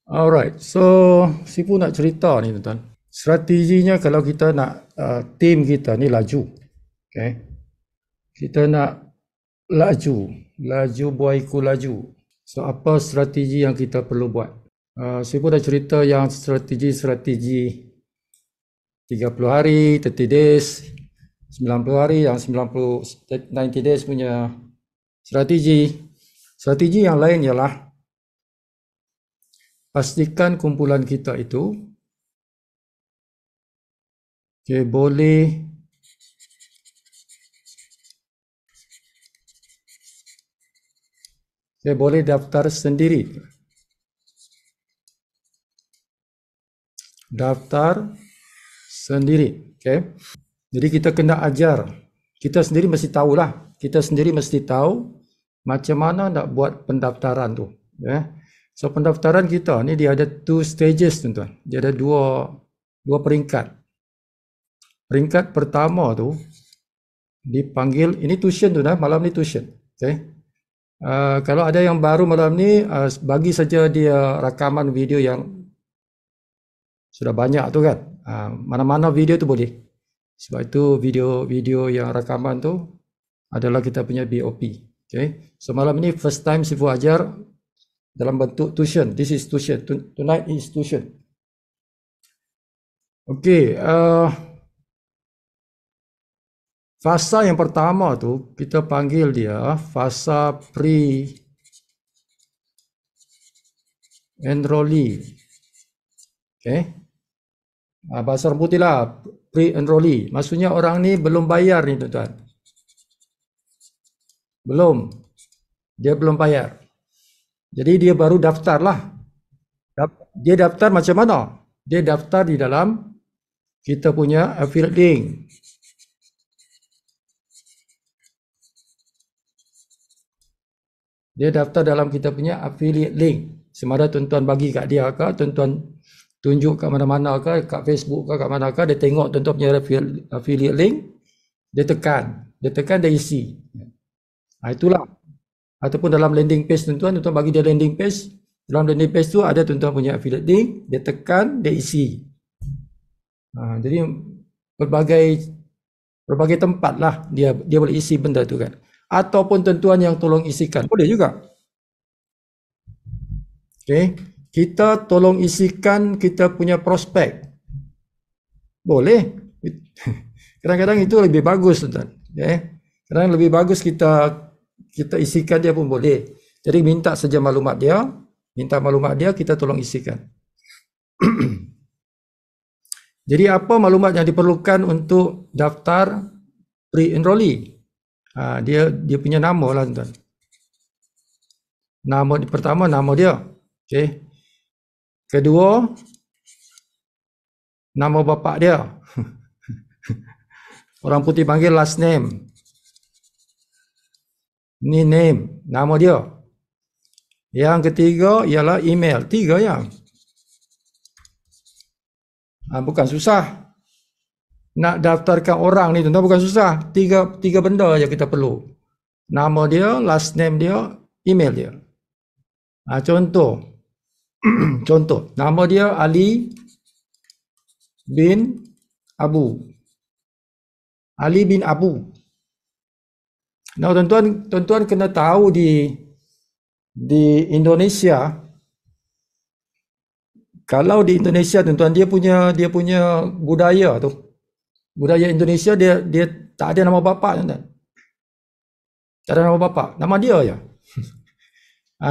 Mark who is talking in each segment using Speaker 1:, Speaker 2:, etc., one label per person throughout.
Speaker 1: Alright, so Sifu nak cerita ni tuan-tuan. Strateginya kalau kita nak team kita ni laju. Okay. Kita nak laju buaiku laju. So apa strategi yang kita perlu buat? Sifu dah cerita yang strategi 30 hari, 30 days, 90 hari, yang 90 days punya strategi. Strategi yang lain ialah pastikan kumpulan kita itu boleh daftar sendiri. Okay. Jadi kita kena ajar. Kita sendiri mesti tahulah. Kita sendiri mesti tahu macam mana nak buat pendaftaran tu. Yeah. So pendaftaran kita ni dia ada 2 stages tuan-tuan. Dia ada dua peringkat. Peringkat pertama tu dipanggil, ini tuition tu dah, malam ni tuition. Okay. Kalau ada yang baru malam ni, bagi saja dia rakaman video yang sudah banyak tu kan. Mana-mana video tu boleh. Sebab itu video yang rakaman tu adalah kita punya BOP. Okay. So malam ni first time Sifu ajar dalam bentuk tuition. This is tuition. Tonight is tuition. Okay. Fasa yang pertama tu kita panggil dia fasa pre-enrollee. Okay. Bahasa rembuti lah, pre-enrollee. Maksudnya orang ni belum bayar ni tuan-tuan. Dia belum bayar. Jadi dia baru daftar lah. Dia daftar macam mana? Dia daftar di dalam kita punya affiliate link. Dia daftar dalam kita punya affiliate link. Semada tuan-tuan bagi kat dia ke, tuan-tuan tunjuk kat mana-mana ke, kat Facebook ke, kat mana ke, dia tengok tuan-tuan punya affiliate link, dia tekan, dia isi. Itulah. Ataupun dalam landing page tuan-tuan bagi dia landing page, dalam landing page tu ada tuan-tuan punya affiliate link, dia tekan, dia isi. Jadi berbagai tempat lah dia boleh isi benda tu kan. Ataupun tuan-tuan yang tolong isikan, boleh juga. Okay. Kita tolong isikan kita punya prospek. Boleh. Kadang-kadang itu lebih bagus tuan-tuan. Okay. Kadang lebih bagus kita isikan dia pun boleh. Jadi minta saja maklumat dia, kita tolong isikan. Jadi apa maklumat yang diperlukan untuk daftar pre-enrollee? Dia punya nama lah tuan. Pertama nama dia. Okey. Kedua nama bapa dia. Orang putih panggil last name. Ni name, nama dia. Yang ketiga ialah email. 3 ya. Bukan susah. Nak daftarkan orang ni tuan-tuan bukan susah. Tiga benda aja kita perlu. Nama dia, last name dia, email dia. Contoh. Nama dia Ali bin Abu. Ali bin Abu. Nah, tuan-tuan kena tahu di Indonesia, kalau di Indonesia tuan-tuan dia punya budaya tu. Budaya Indonesia dia tak ada nama bapa tuan-tuan. Tak ada nama bapa, nama dia aja.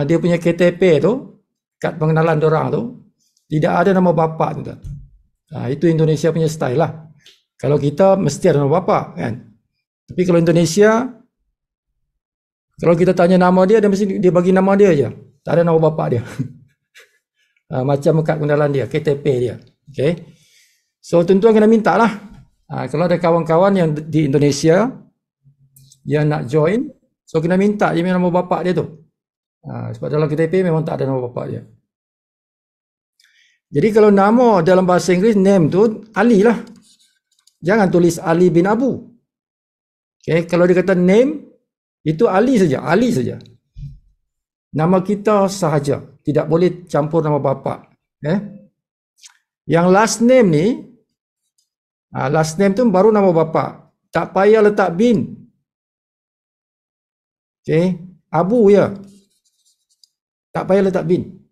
Speaker 1: Dia punya KTP tu, kad pengenalan orang tu, tidak ada nama bapa tuan-tuan. Itu Indonesia punya style lah. Kalau kita mesti ada nama bapa kan. Tapi kalau Indonesia, kalau kita tanya nama dia mesti dia bagi nama dia aja. Tak ada nama bapa dia. Macam kad pengenalan dia, KTP dia. Okay. So tuan-tuan kena minta lah. Kalau ada kawan-kawan yang di Indonesia yang nak join, so kena minta dia nama bapa dia tu. Sebab dalam KTP memang tak ada nama bapa dia. Jadi kalau nama dalam bahasa Inggeris, name tu Ali lah. Jangan tulis Ali bin Abu. Okay, kalau dia kata name, itu Ali saja, Ali saja. Nama kita sahaja. tidak boleh campur nama bapa. Yang last name ni, last name tu baru nama bapa. Tak payah letak bin. Okey, Abu ya. Tak payah letak bin.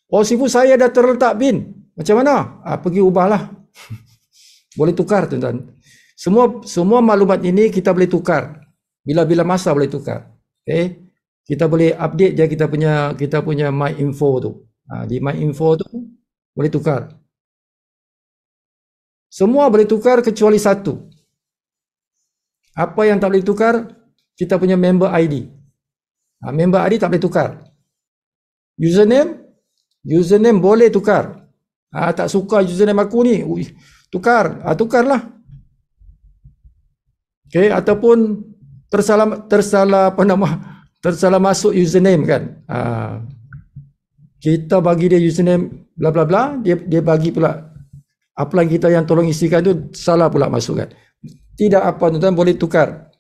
Speaker 1: Oh, Sifu saya dah terletak bin. Macam mana? Pergi ubahlah. Boleh tukar, tuan-tuan. Semua maklumat ini kita boleh tukar. Bila-bila masa boleh tukar. Okey. Kita boleh update je kita punya My Info tu. Di My Info tu boleh tukar. Semua boleh tukar kecuali satu. Apa yang tak boleh tukar? Kita punya member ID. Member ID tak boleh tukar. Username boleh tukar. Tak suka username aku ni, tukar. Tukarlah. Okey, ataupun tersalah masuk username kan. Kita bagi dia username bla bla bla, dia bagi pula upline kita yang tolong isikan tu salah pula masuk kan. Tidak apa, tuan-tuan, boleh tukar.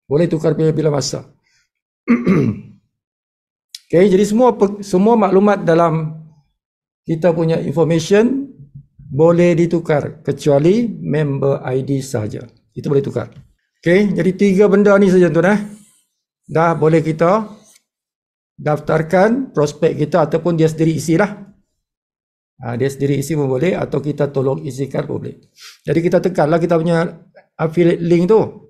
Speaker 1: Boleh tukar bila masa. Okay, jadi semua maklumat dalam kita punya information boleh ditukar kecuali member ID saja. Itu boleh tukar. Okay, jadi 3 benda ni saja, tuan-tuan. Dah boleh kita daftarkan prospek kita ataupun dia sendiri isilah. Dia sendiri isi pun boleh atau kita tolong isikan pun boleh. Jadi kita tekanlah kita punya affiliate link tu.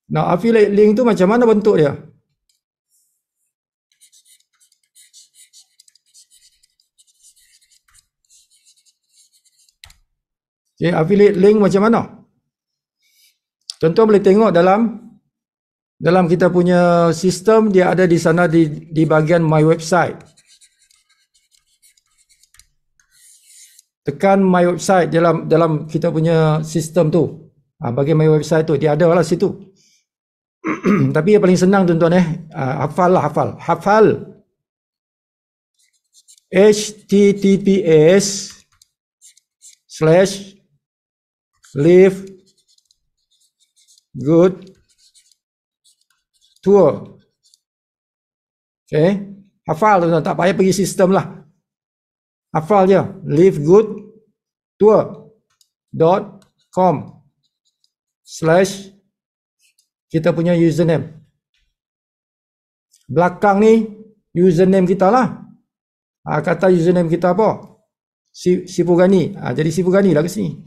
Speaker 1: Nah, affiliate link tu macam mana bentuk dia? Okay, affiliate link macam mana? Tuan-tuan boleh tengok dalam kita punya sistem, dia ada di sana di bahagian My Website. Tekan My Website dalam kita punya sistem tu. Bahagian My Website tu dia ada lah situ. Tapi yang paling senang, tuan-tuan, hafal. https://livegoodtour. Okay, hafal, tuan-tuan, tak payah pergi sistem lah. Hafal je, livegoodtour.com/ kita punya username. Belakang ni username kita lah. Kata username kita apa? Sifu Ghani. Jadi Sifu Ghani lah ke sini.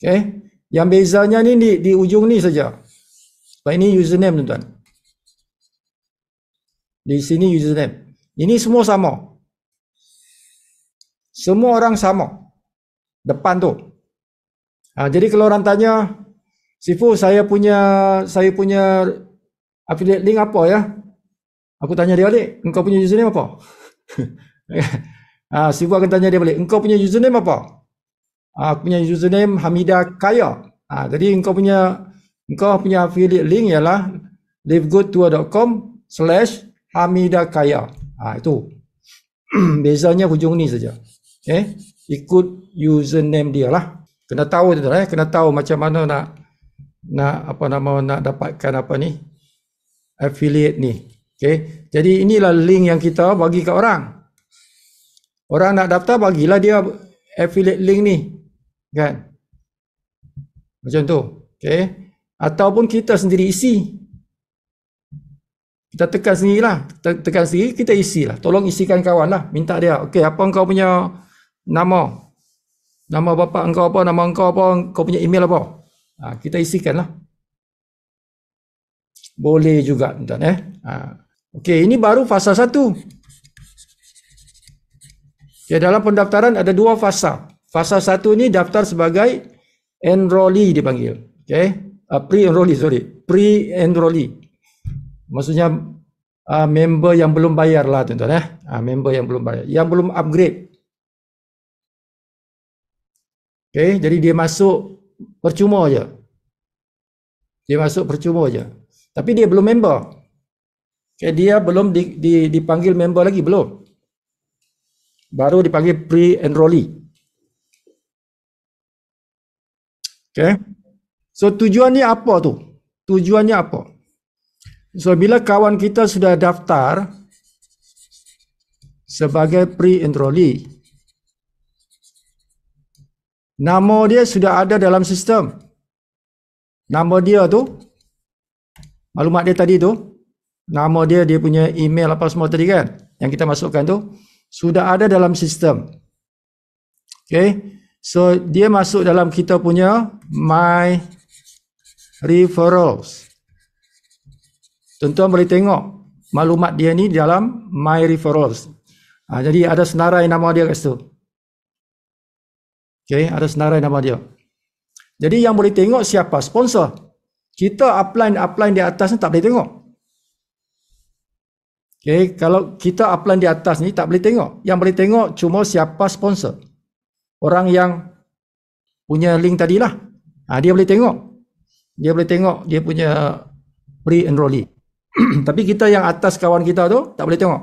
Speaker 1: Okay. Yang bezanya ni di ujung ni saja. Sebab ini username, tuan-tuan. Di sini username. Ini semua sama. Semua orang sama. Depan tu. Jadi kalau orang tanya, Sifu, saya punya affiliate link apa ya? Aku tanya dia balik, engkau punya username apa? Sifu akan tanya dia balik, engkau punya username apa? Aku punya username Hamidah Kaya. Jadi engkau punya affiliate link ialah livegoodtour.com/Hamidah Kaya. Itu. Bezanya hujung ni saja. Okay? Ikut username dia lah. Kena tahu, tuan-tuan, kena tahu macam mana nak dapatkan affiliate ni. Okay? Jadi inilah link yang kita bagi kat orang. Orang nak daftar, bagilah dia affiliate link ni. Kan? Macam tu. Okay? Ataupun kita sendiri isi. Kita tekan sendirilah. Tekan sendiri, kita isilah. Tolong isikan kawan lah. Minta dia. Okay, apa engkau punya nama? Nama bapa engkau apa? Nama engkau apa? Engkau punya email apa? Kita isikan lah. Boleh juga, tuan-tuan. Okey, ini baru fasa 1. Okay, dalam pendaftaran ada 2 fasa. Fasa 1 ni daftar sebagai enrollee dipanggil. Okay? Pre-enrollee. Maksudnya member yang belum bayar lah, tuan-tuan. Member yang belum bayar. Yang belum upgrade. Okay, jadi dia masuk percuma je. Tapi dia belum member. Okay, dia belum dipanggil member lagi, belum. Baru dipanggil pre-enrollee. Okay. So tujuannya apa tu? Tujuannya apa? So, bila kawan kita sudah daftar sebagai pre-enrollee, nama dia sudah ada dalam sistem. Nama dia tu, maklumat dia tadi tu, nama dia, dia punya email apa semua tadi kan, yang kita masukkan tu, sudah ada dalam sistem. Okay. So, dia masuk dalam kita punya My Referrals. Tuan-tuan boleh tengok maklumat dia ni dalam My Referrals. Jadi ada senarai nama dia kat situ. Okay, ada senarai nama dia. Jadi yang boleh tengok siapa sponsor. Kita upline di atas ni tak boleh tengok. Okay, kalau kita upline di atas ni tak boleh tengok. Yang boleh tengok cuma siapa sponsor. Orang yang punya link tadilah. Dia boleh tengok. Dia boleh tengok dia punya pre-enrollee. Tapi kita yang atas kawan kita tu tak boleh tengok.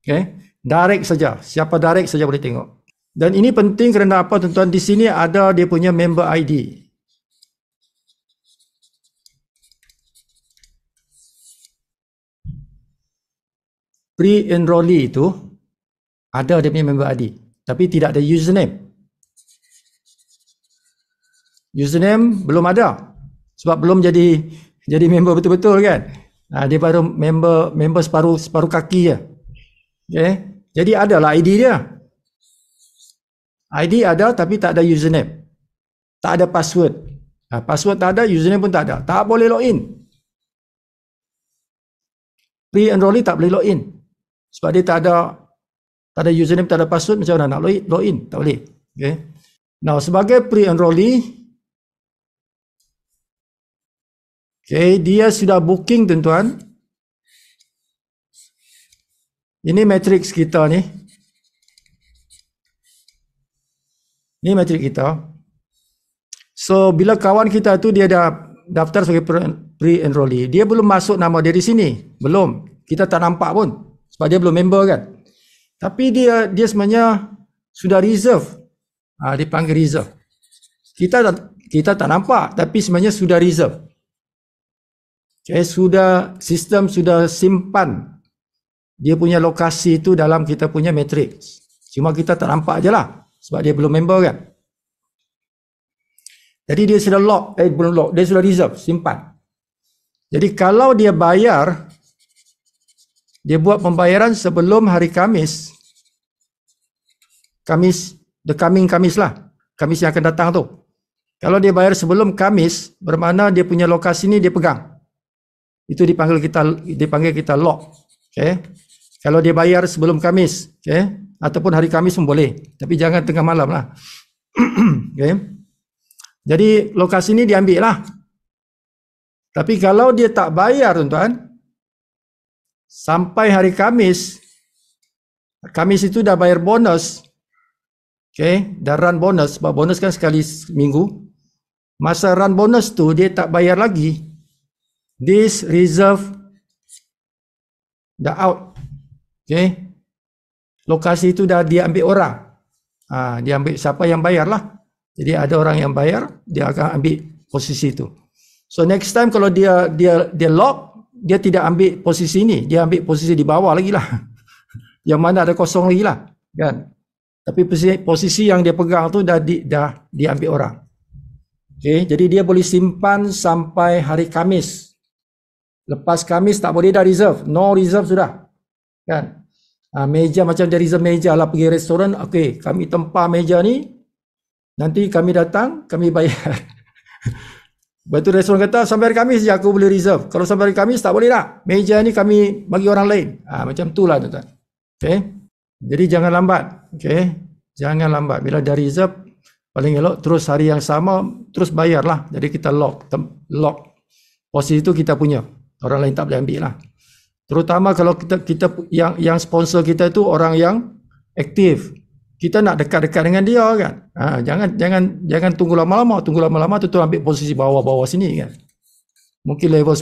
Speaker 1: Okay. Direct saja. Siapa direct saja boleh tengok. Dan ini penting kerana apa tuan-tuan? Di sini ada dia punya member ID. Pre-enrollee itu ada dia punya member ID. Tapi tidak ada username. Username belum ada. Sebab belum jadi member betul-betul kan. Dia baru member separuh kaki je. Okay. Jadi adalah ID dia. ID ada tapi tak ada username. Tak ada password. Password tak ada, username pun tak ada. Tak boleh login. Pre-enrollee tak boleh login. Sebab dia tak ada username, tak ada password, macam mana nak login? Tak boleh. Okay. Now, sebagai pre-enrollee, okay, dia sudah booking tuan-tuan. Ini matrix kita ni. Ini matrix kita. So, bila kawan kita tu dia dah daftar sebagai pre-enrollee, dia belum masuk nama dia di sini. Belum. Kita tak nampak pun. Sebab dia belum member kan. Tapi dia sebenarnya sudah reserve. Dipanggil reserve. Kita tak nampak. Tapi sebenarnya sudah reserve. Okay, sistem sudah simpan dia punya lokasi itu dalam kita punya matrix. Cuma kita tak nampak je lah. Sebab dia belum member kan. Jadi dia sudah belum lock. Dia sudah reserve, simpan. Jadi kalau dia bayar, dia buat pembayaran sebelum hari Khamis. The coming Khamis lah. Khamis yang akan datang tu. Kalau dia bayar sebelum Khamis, bermakna dia punya lokasi ni dia pegang. Itu dipanggil kita lock. Okay. Kalau dia bayar sebelum Khamis, okay, ataupun hari Khamis pun boleh. Tapi jangan tengah malam lah. Okay. Jadi lokasi ni diambil lah. Tapi kalau dia tak bayar tuan-tuan, sampai hari Khamis itu dah bayar bonus. Okay, dah run bonus. Sebab bonus kan sekali seminggu. Masa run bonus tu dia tak bayar lagi. This reserve dah out. Okay. Lokasi itu dah diambil orang. Dia ambil siapa yang bayar lah. Jadi ada orang yang bayar, dia akan ambil posisi itu. So next time kalau dia lock, dia tidak ambil posisi ini, dia ambil posisi di bawah lagi lah. Yang mana ada kosong lagi lah. Kan? Tapi posisi yang dia pegang tu dah diambil orang. Okay. Jadi dia boleh simpan sampai hari Khamis. Lepas Khamis tak boleh dah reserve. No reserve sudah. Kan? Meja macam dia reserve meja lah pergi restoran. Okay, kami tempah meja ni. Nanti kami datang, kami bayar. Lepas tu restoran kata sampai hari Khamis je aku boleh reserve. Kalau sampai hari Khamis tak boleh dah. Meja ni kami bagi orang lain. Macam tu lah tuan-tuan. Okay. Jadi jangan lambat. Okay. Jangan lambat. Bila dah reserve, paling elok terus hari yang sama, terus bayar lah. Jadi kita lock. Posisi itu kita punya. Orang lain tak boleh ambil lah. Terutama kalau kita yang sponsor kita itu orang yang aktif. Kita nak dekat-dekat dengan dia kan. Jangan tunggu lama-lama. Tunggu lama-lama tu ambil posisi bawah-bawah sini kan. Mungkin level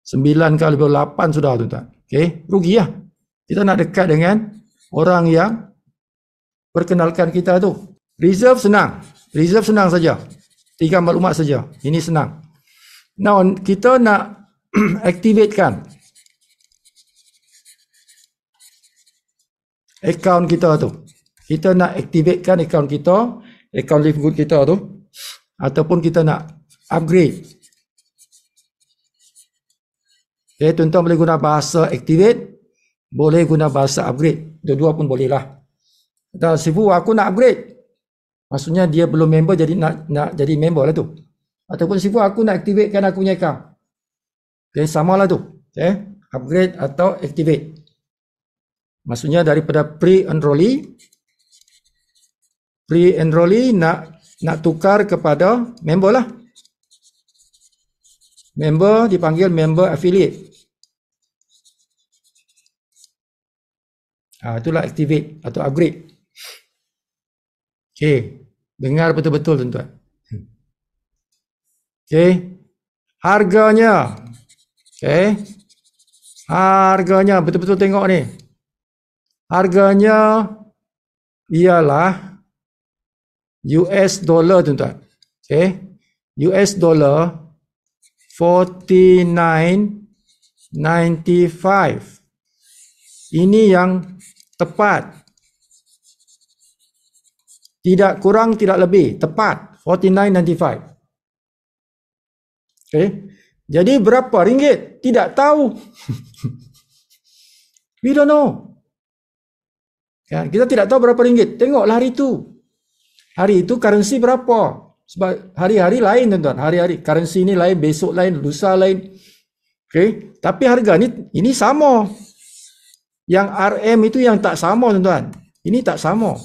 Speaker 1: 9 ke level 8 sudah tuan-tuan. Okay, rugi lah. Kita nak dekat dengan orang yang perkenalkan kita tu. Reserve senang saja. 3 maklumat saja. Ini senang. Now kita nak aktifkan akaun kita tu. Kita nak aktifkan akaun kita, akaun Livegood kita tu, ataupun kita nak upgrade. Okay, tuan-tuan boleh guna bahasa activate, boleh guna bahasa upgrade. Dua-dua pun boleh lah. Kata, Sifu, aku nak upgrade. Maksudnya dia belum member, jadi nak jadi member lah tu. Ataupun Sifu, aku nak activatekan aku punya account. Okay, sama lah tu. Okay, upgrade atau activate. Maksudnya daripada pre-enrollee nak tukar kepada member lah. Member dipanggil member affiliate. Itulah activate atau upgrade. Okey, dengar betul-betul tuan-tuan. Okey, harganya. Okey, harganya betul-betul tengok ni. Harganya ialah US dollar tuan-tuan. Okey, US dollar 49.95. Ini yang tepat. Tidak kurang, tidak lebih. Tepat. 49.95. Okay. Jadi berapa ringgit? Tidak tahu. We don't know. Kan? Kita tidak tahu berapa ringgit. Tengoklah hari itu. Hari itu currency berapa? Sebab hari-hari lain tuan-tuan. Hari-hari. Currency ni lain, besok lain, lusa lain. Okay. Tapi harga ni, ini sama. Yang RM itu yang tak sama tuan-tuan. Ini tak sama.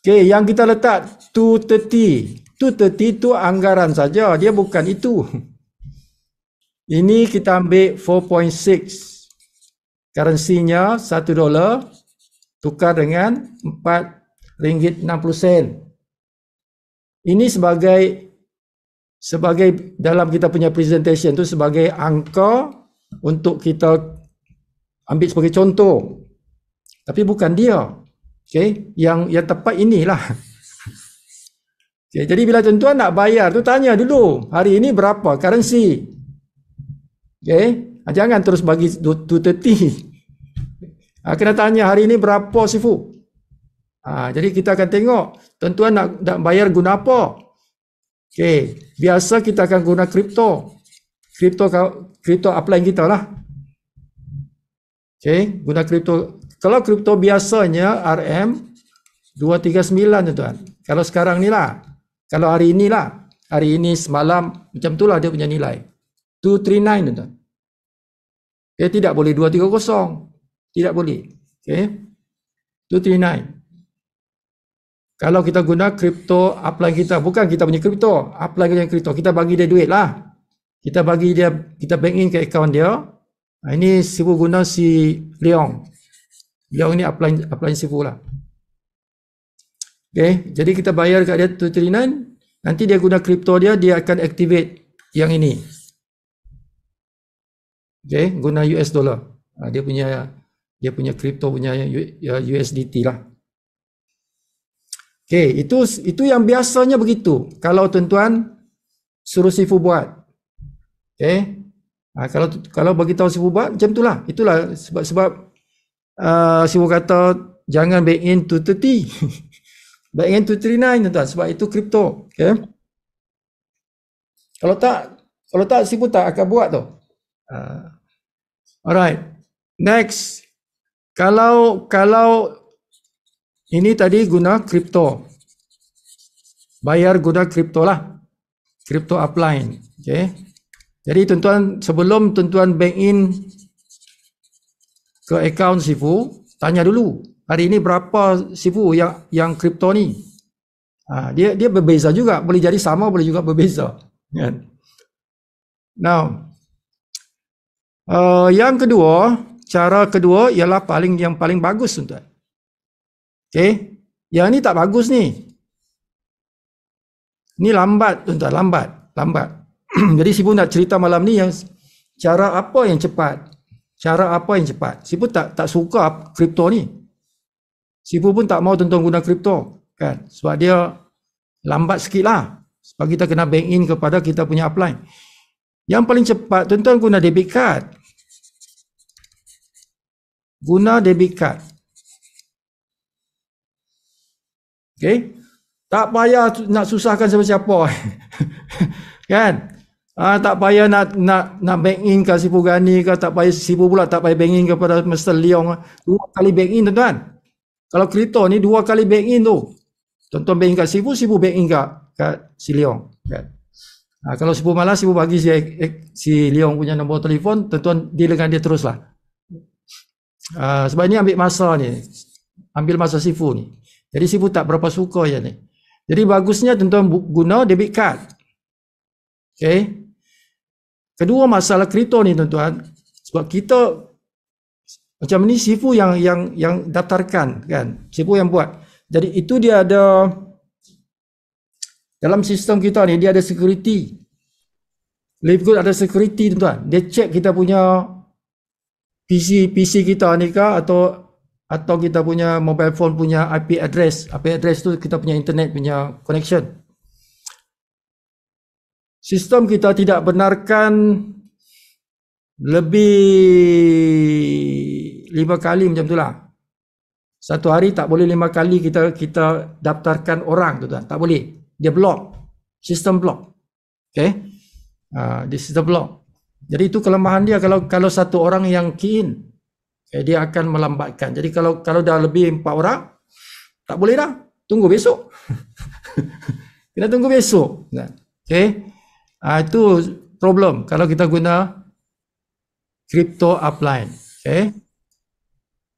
Speaker 1: Okay, yang kita letak 230. 230 itu anggaran saja. Dia bukan itu. Ini kita ambil 4.6. Currency-nya $1 tukar dengan RM4.60. Ini sebagai dalam kita punya presentation tu sebagai angka untuk kita ambil sebagai contoh. Tapi bukan dia. Okey, yang tepat inilah. Okay, jadi bila tuan-tuan nak bayar tu tanya dulu, hari ini berapa currency? Okey, jangan terus bagi 230. Kena tanya hari ini berapa Sifu? Jadi kita akan tengok tuan-tuan nak bayar guna apa? Okey, biasa kita akan guna kripto. Kripto upline kita lah. Okey, guna kripto. Kalau kripto biasanya RM 239 tuan-tuan. Kalau sekarang ni lah. Kalau hari ini lah. Hari ini semalam macam itulah dia punya nilai. 239 tuan-tuan. Okay, tidak boleh 230. Tidak boleh. Okay. 239. Kalau kita guna kripto upline kita, bukan kita punya kripto, upline kita yang kripto, kita bagi dia duit lah. Kita bagi dia, kita bank in ke akaun dia. Ini Sifu guna si Leong. Leong ni upline Sifu lah. Okay, jadi kita bayar kat dia 239, nanti dia guna kripto dia akan activate yang ini. Okay, guna US dollar. Dia punya kripto punya USDT lah. Okay, itu yang biasanya begitu. Kalau tuan-tuan suruh Sifu buat. Okay, kalau bagi tahu Sifu buat macam itulah. Itulah sebab Sifu kata jangan back in 230. Back in 239 tuan-tuan, sebab itu kripto. Okay. Kalau tak Sifu tak akan buat tu. Alright. Next. Kalau ini tadi guna kripto. Bayar guna kripto lah. Kripto upline. Okay. Jadi tuan-tuan, sebelum tuan-tuan bank in ke akaun Sifu, tanya dulu. Hari ini berapa Sifu yang kripto ni? Dia berbeza juga. Boleh jadi sama, boleh juga berbeza. Kan? Now, yang kedua, cara kedua ialah yang paling bagus tuan-tuan. Okay, yang ni tak bagus ni. Ni lambat tuan-tuan, lambat. Jadi Sifu nak cerita malam ni yang cara apa yang cepat. Cara apa yang cepat. Sifu tak suka kripto ni. Sifu pun tak mau tuan-tuan guna kripto. Kan? Sebab dia lambat sikit lah. Sebab kita kena bank in kepada kita punya upline. Yang paling cepat tuan-tuan guna debit card. Guna debit card. Okey. Tak payah nak susahkan siapa-siapa. Kan? Tak payah nak bank in ke Sipu Gani ke, tak payah Sipu pula tak payah bank in kepada Mr. Leong. 2 kali bank in tuan-tuan. Kalau kripto ni 2 kali bank in tu. Tuan-tuan bank in kat Sipu, Sipu bank in kat si Leong. Kan? Kalau Sipu malas, Sipu bagi si Leong punya nombor telefon, tuan-tuan deal dengan dia teruslah. Sebab ni ambil masa ni. Ambil masa Sipu ni. Jadi Sipu tak berapa suka je ni. Jadi bagusnya tuan-tuan guna debit card. Okay. Kedua masalah kripto ni tuan-tuan, sebab kita macam ni Sipu yang daftarkan kan. Sipu yang buat. Jadi itu dia ada dalam sistem kita ni, dia ada security. Livegood ada security tuan-tuan. Dia check kita punya PC kita ni kah atau kita punya mobile phone punya IP address. IP address tu kita punya internet punya connection. Sistem kita tidak benarkan lebih 5 kali macam itulah. Satu hari tak boleh 5 kali kita daftarkan orang tuan-tuan. Tak boleh. Dia block. Sistem block. Okay. Di sistem block. Jadi itu kelemahan dia kalau satu orang yang key in. Dia akan melambatkan. Jadi kalau dah lebih 4 orang, tak boleh dah. Tunggu besok. Kena tunggu besok. Okay. Itu problem kalau kita guna crypto upline. Okay.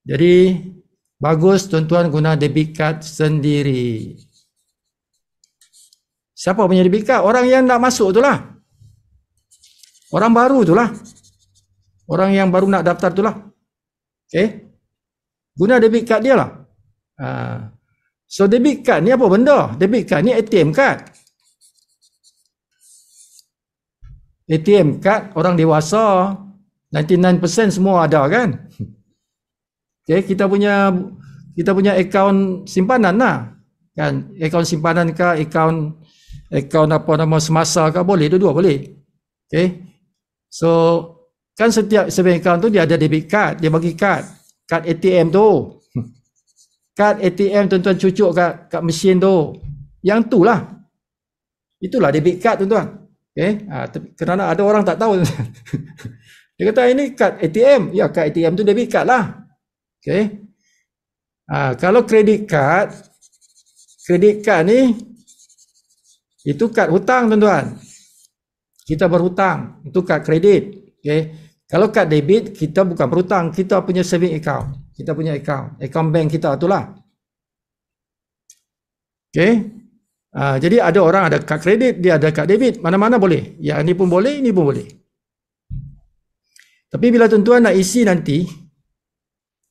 Speaker 1: Jadi bagus tuan-tuan guna debit card sendiri. Siapa punya debit card? Orang yang nak masuk tu lah. Orang baru tu lah. Orang yang baru nak daftar tu lah. Okay. Guna debit card dia lah. So debit card ni apa benda? Debit card ni ATM card. ATM card orang dewasa 99% semua ada kan. Okay, kita punya akaun simpanan lah. Kan, akaun simpanan ke, akaun apa nama semasa ke, boleh, dua-dua boleh. Okay. So kan setiap saving account tu dia ada debit card, dia bagi kad ATM tu. Kad ATM tuan-tuan cucuk kat mesin tu. Yang tu lah. Itulah debit card tuan-tuan. Okay. Kerana ada orang tak tahu. Dia kata ini kad ATM. Ya, kad ATM tu debit card lah. Okay. Kalau credit card ni itu kad hutang tuan-tuan. Kita berhutang, itu kad kredit. Okay. Kalau kad debit kita bukan berhutang, kita punya saving account. Kita punya account bank kita itulah. Okay. Jadi ada orang ada kad kredit, dia ada kad debit, mana-mana boleh. Yang ini pun boleh, ini pun boleh. Tapi bila tuan-tuan nak isi nanti,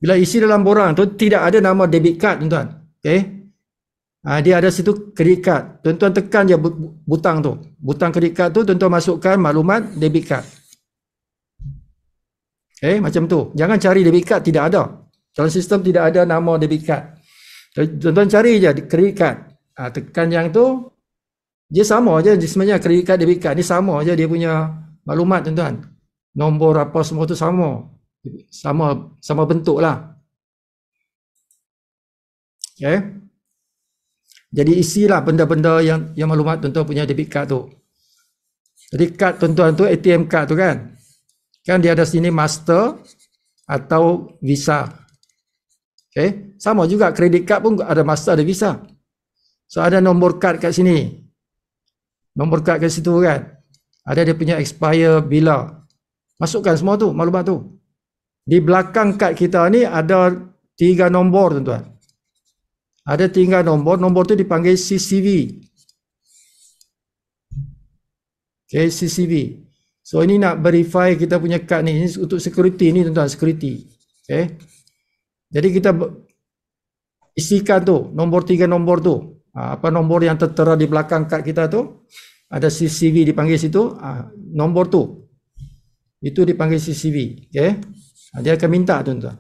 Speaker 1: bila isi dalam borang tu tidak ada nama debit card tuan-tuan. Okay. Dia ada situ credit card. Tuan-tuan tekan je butang tu. Butang credit card tu tuan-tuan masukkan maklumat debit card. Okay, macam tu. Jangan cari debit card, tidak ada. Dalam sistem tidak ada nama debit card. Tuan-tuan cari je credit card. Tekan yang tu, dia sama je sebenarnya credit card debit card ni sama je dia punya maklumat tuan-tuan. Nombor apa semua tu sama. Sama bentuk lah. Okay. Jadi isilah benda-benda yang maklumat tuan-tuan punya debit card tu. Jadi kad tuan-tuan tu ATM card tu kan. Kan dia ada sini master atau visa. Okay. Sama juga credit card pun ada master ada visa. So ada nombor kad kat sini. Nombor kad kat situ kan. Ada dia punya expire bila. Masukkan semua tu maklumat tu. Di belakang kad kita ni ada 3 nombor tuan-tuan. Ada 3 nombor tu dipanggil CCV. Okay, CCV. So ini nak verify kita punya kad ni. Ini untuk security ni tuan-tuan, security. Okay. Jadi kita isikan tu, nombor 3 nombor tu. Apa nombor yang tertera di belakang kad kita tu. Ada CCV dipanggil situ. Nombor tu. Itu dipanggil CCV. Okay. Dia akan minta tuan-tuan.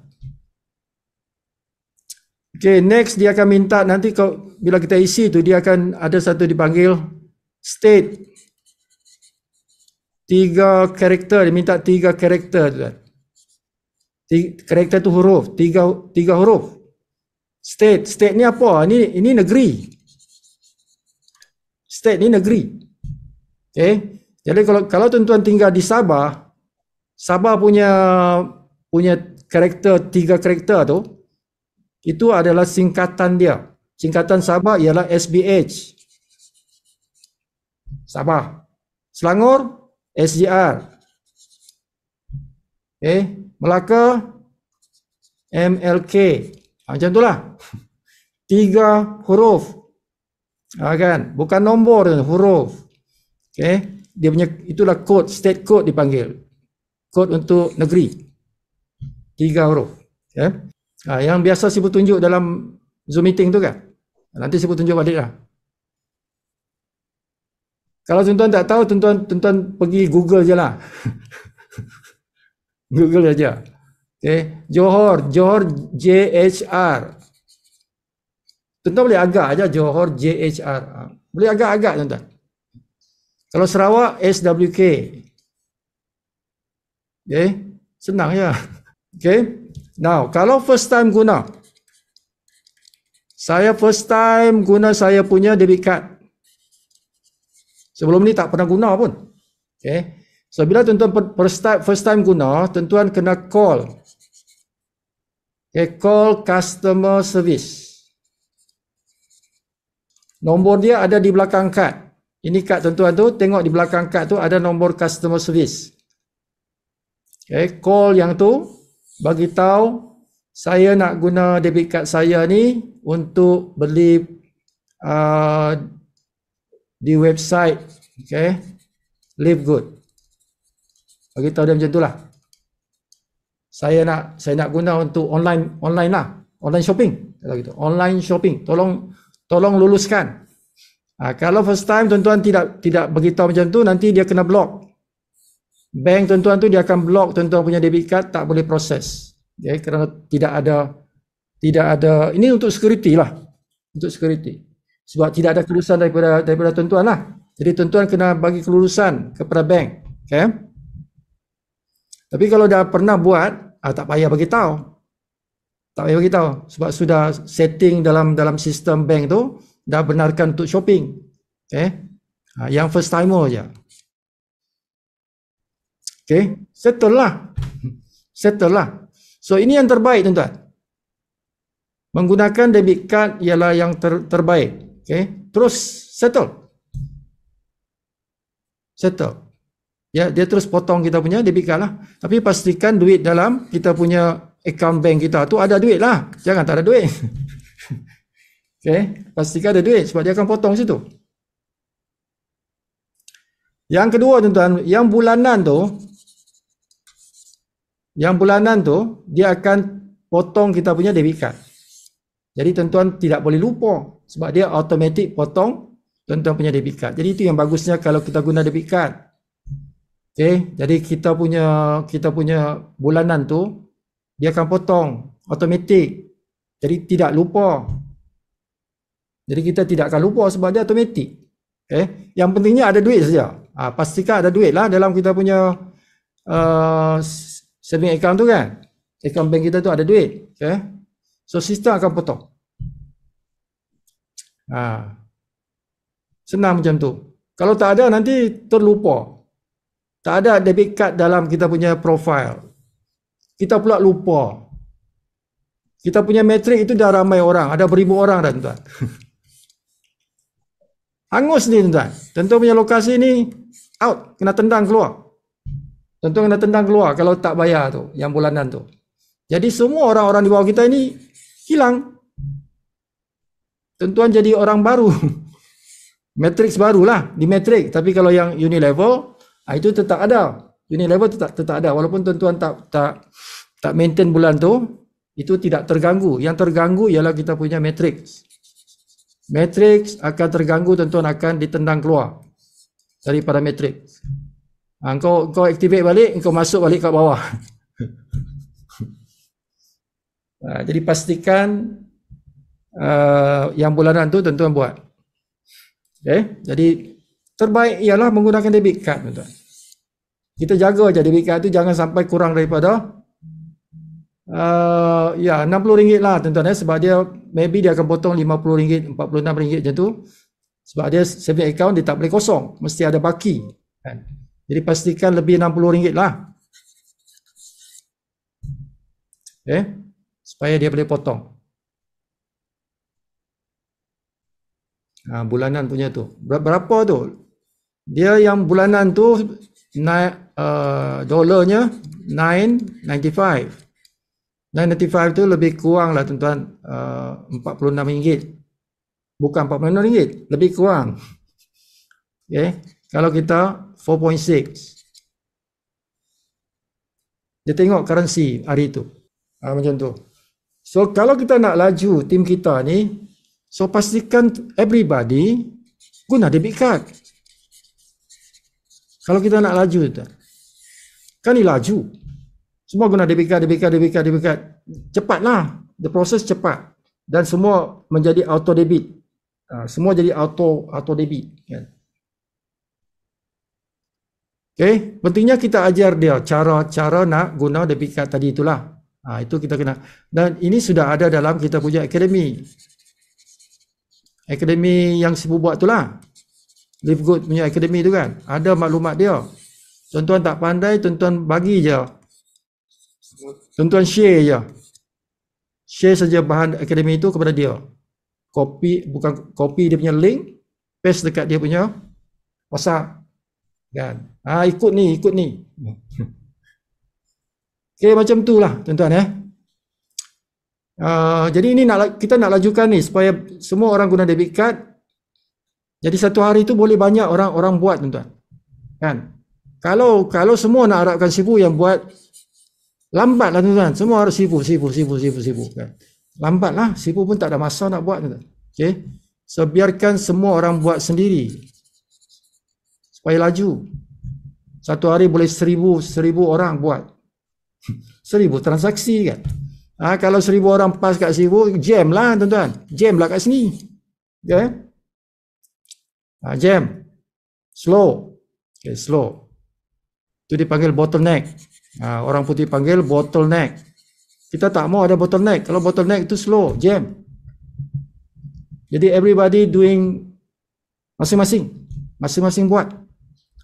Speaker 1: Okay, next dia akan minta nanti bila kita isi tu dia akan ada satu dipanggil state. 3 karakter, dia minta 3 karakter tuan. Karakter tu huruf, 3 huruf. State ni apa? Ini negeri. State ni negeri. Okey. Jadi kalau tuan-tuan tinggal di Sabah, Sabah punya karakter 3 karakter tu, itu adalah singkatan dia. Singkatan Sabah ialah SBH. Sabah. Selangor SGR. Melaka MLK. Macam itulah. 3 huruf. Kan? Bukan nombor, huruf. Dia punya itulah kod, state code dipanggil. Kod untuk negeri. 3 huruf. Yang biasa Sibu tunjuk dalam Zoom meeting tu kan. Nanti Sibu tunjuk balik lah. Kalau tuan-tuan tak tahu, tuan-tuan pergi Google je lah. Google saja. Johor JHR. Tuan-tuan boleh agak aja Johor JHR. Boleh agak-agak tuan-tuan. Kalau Sarawak SWK. Senang je. Now, kalau first time guna. Saya first time guna saya punya debit card. Sebelum ni tak pernah guna pun. So bila tuan-tuan first time guna, tuan-tuan kena call. Call customer service. Nombor dia ada di belakang kad. Ini kad tuan-tuan tu, tengok di belakang kad tu ada nombor customer service. Call yang tu bagi tahu saya nak guna debit card saya ni untuk beli di website Live Good. Bagi tahu dia macam itulah. Saya nak guna untuk online lah, online shopping. Kalau gitu, online shopping. Tolong luluskan. Kalau first time tuan-tuan tidak beritahu macam tu, nanti dia kena block. Bank tuan-tuan tu dia akan block tuan-tuan punya debit card, tak boleh proses. Kerana tidak ada ini untuk security lah. Untuk security. Sebab tidak ada kelulusan daripada tuan-tuan lah. Jadi tuan-tuan kena bagi kelulusan kepada bank. Tapi kalau dah pernah buat, tak payah bagi tahu. Tak payah bagi tahu sebab sudah setting dalam sistem bank tu dah benarkan untuk shopping. Yang first timer je. Settle lah. So ini yang terbaik tuan-tuan. Menggunakan debit card ialah yang terbaik. Terus settle. Dia terus potong kita punya debit card lah. Tapi pastikan duit dalam kita punya account bank kita tu ada duit lah. Jangan tak ada duit. Pastikan ada duit sebab dia akan potong situ. Yang kedua tuan-tuan, yang bulanan tu dia akan potong kita punya debit card. Jadi tuan-tuan tidak boleh lupa sebab dia automatic potong tuan-tuan punya debit card. Jadi itu yang bagusnya kalau kita guna debit card. Jadi kita punya bulanan tu dia akan potong automatic. Jadi tidak lupa. Jadi kita tidak akan lupa sebab dia automatic. Yang pentingnya ada duit saja. Pastikan ada duit lah dalam kita punya saving account tu kan. Account bank kita tu ada duit. So sistem akan potong. Senang macam tu. Kalau tak ada nanti terlupa. Tak ada debit card dalam kita punya profile. Kita pula lupa. Kita punya matrik itu dah ramai orang. Ada beribu orang dah tuan-tuan. Hangus ni tuan-tuan. Tuan-tuan punya lokasi ni out. Kena tendang keluar. Tuan-tuan kena tendang keluar kalau tak bayar tu. Yang bulanan tu. Jadi semua orang-orang di bawah kita ni hilang. Tuan-tuan jadi orang baru. Matrix barulah di matrix. Tapi kalau yang unilevel, itu tetap ada. Unilevel tetap ada. Walaupun tuan-tuan tak maintain bulan tu, itu tidak terganggu. Yang terganggu ialah kita punya matrix. Matrix akan terganggu, tuan-tuan akan ditendang keluar daripada matrix. Kau activate balik, kau masuk balik kat bawah. Jadi pastikan yang bulanan tu tuan-tuan buat. Jadi terbaik ialah menggunakan debit card tuan-tuan. Kita jaga aja debit card tu jangan sampai kurang daripada ya RM60 lah tuan-tuan sebab dia maybe dia akan potong RM50, RM46 macam tu. Sebab dia saving account dia tak boleh kosong, mesti ada baki kan. Jadi pastikan lebih RM60 lah. Supaya dia boleh potong. Bulanan punya tu. Berapa tu? Dia yang bulanan tu naik dolarnya 9.95. 9.95 tu lebih kurang lah tuan-tuan, RM46. Bukan RM46, lebih kurang. Kalau kita 4.6. Dia tengok currency hari tu. Macam tu. So kalau kita nak laju tim kita ni, so pastikan everybody guna debit card. Kalau kita nak laju tu, kan ni laju. Semua guna debit card. Cepatlah. The process cepat. Dan semua menjadi auto debit. Semua jadi auto debit. Kan? Pentingnya kita ajar dia cara nak guna debit card tadi itulah. Itu kita kena. Dan ini sudah ada dalam kita punya akademi. Akademi yang Sibu buat itulah. Live Good punya akademi tu kan. Ada maklumat dia. Tuan-tuan tak pandai, tuan-tuan bagi je. Tuan-tuan share je. Share saja bahan akademi itu kepada dia. Copy dia punya link, paste dekat dia punya WhatsApp. Kan? Ikut ni. Macam tu lah tuan-tuan jadi ini kita nak lajukan ni supaya semua orang guna debit card. Jadi satu hari tu boleh banyak orang buat tuan-tuan. Kan? Kalau semua nak harapkan Sibu yang buat, lambat lah tuan-tuan. Semua harus Sibu kan. Lambat lah. Sibu pun tak ada masa nak buat tuan-tuan. So biarkan semua orang buat sendiri supaya laju. Satu hari boleh 1,000 orang buat. 1,000 transaksi kan. Kalau 1,000 orang pas kat Sibu, jam lah tuan-tuan. Jam lah kat sini. Jam. Slow. Slow. Itu dipanggil bottleneck. Orang putih panggil bottleneck. Kita tak mau ada bottleneck. Kalau bottleneck itu slow, jam. Jadi everybody doing masing-masing. Masing-masing buat.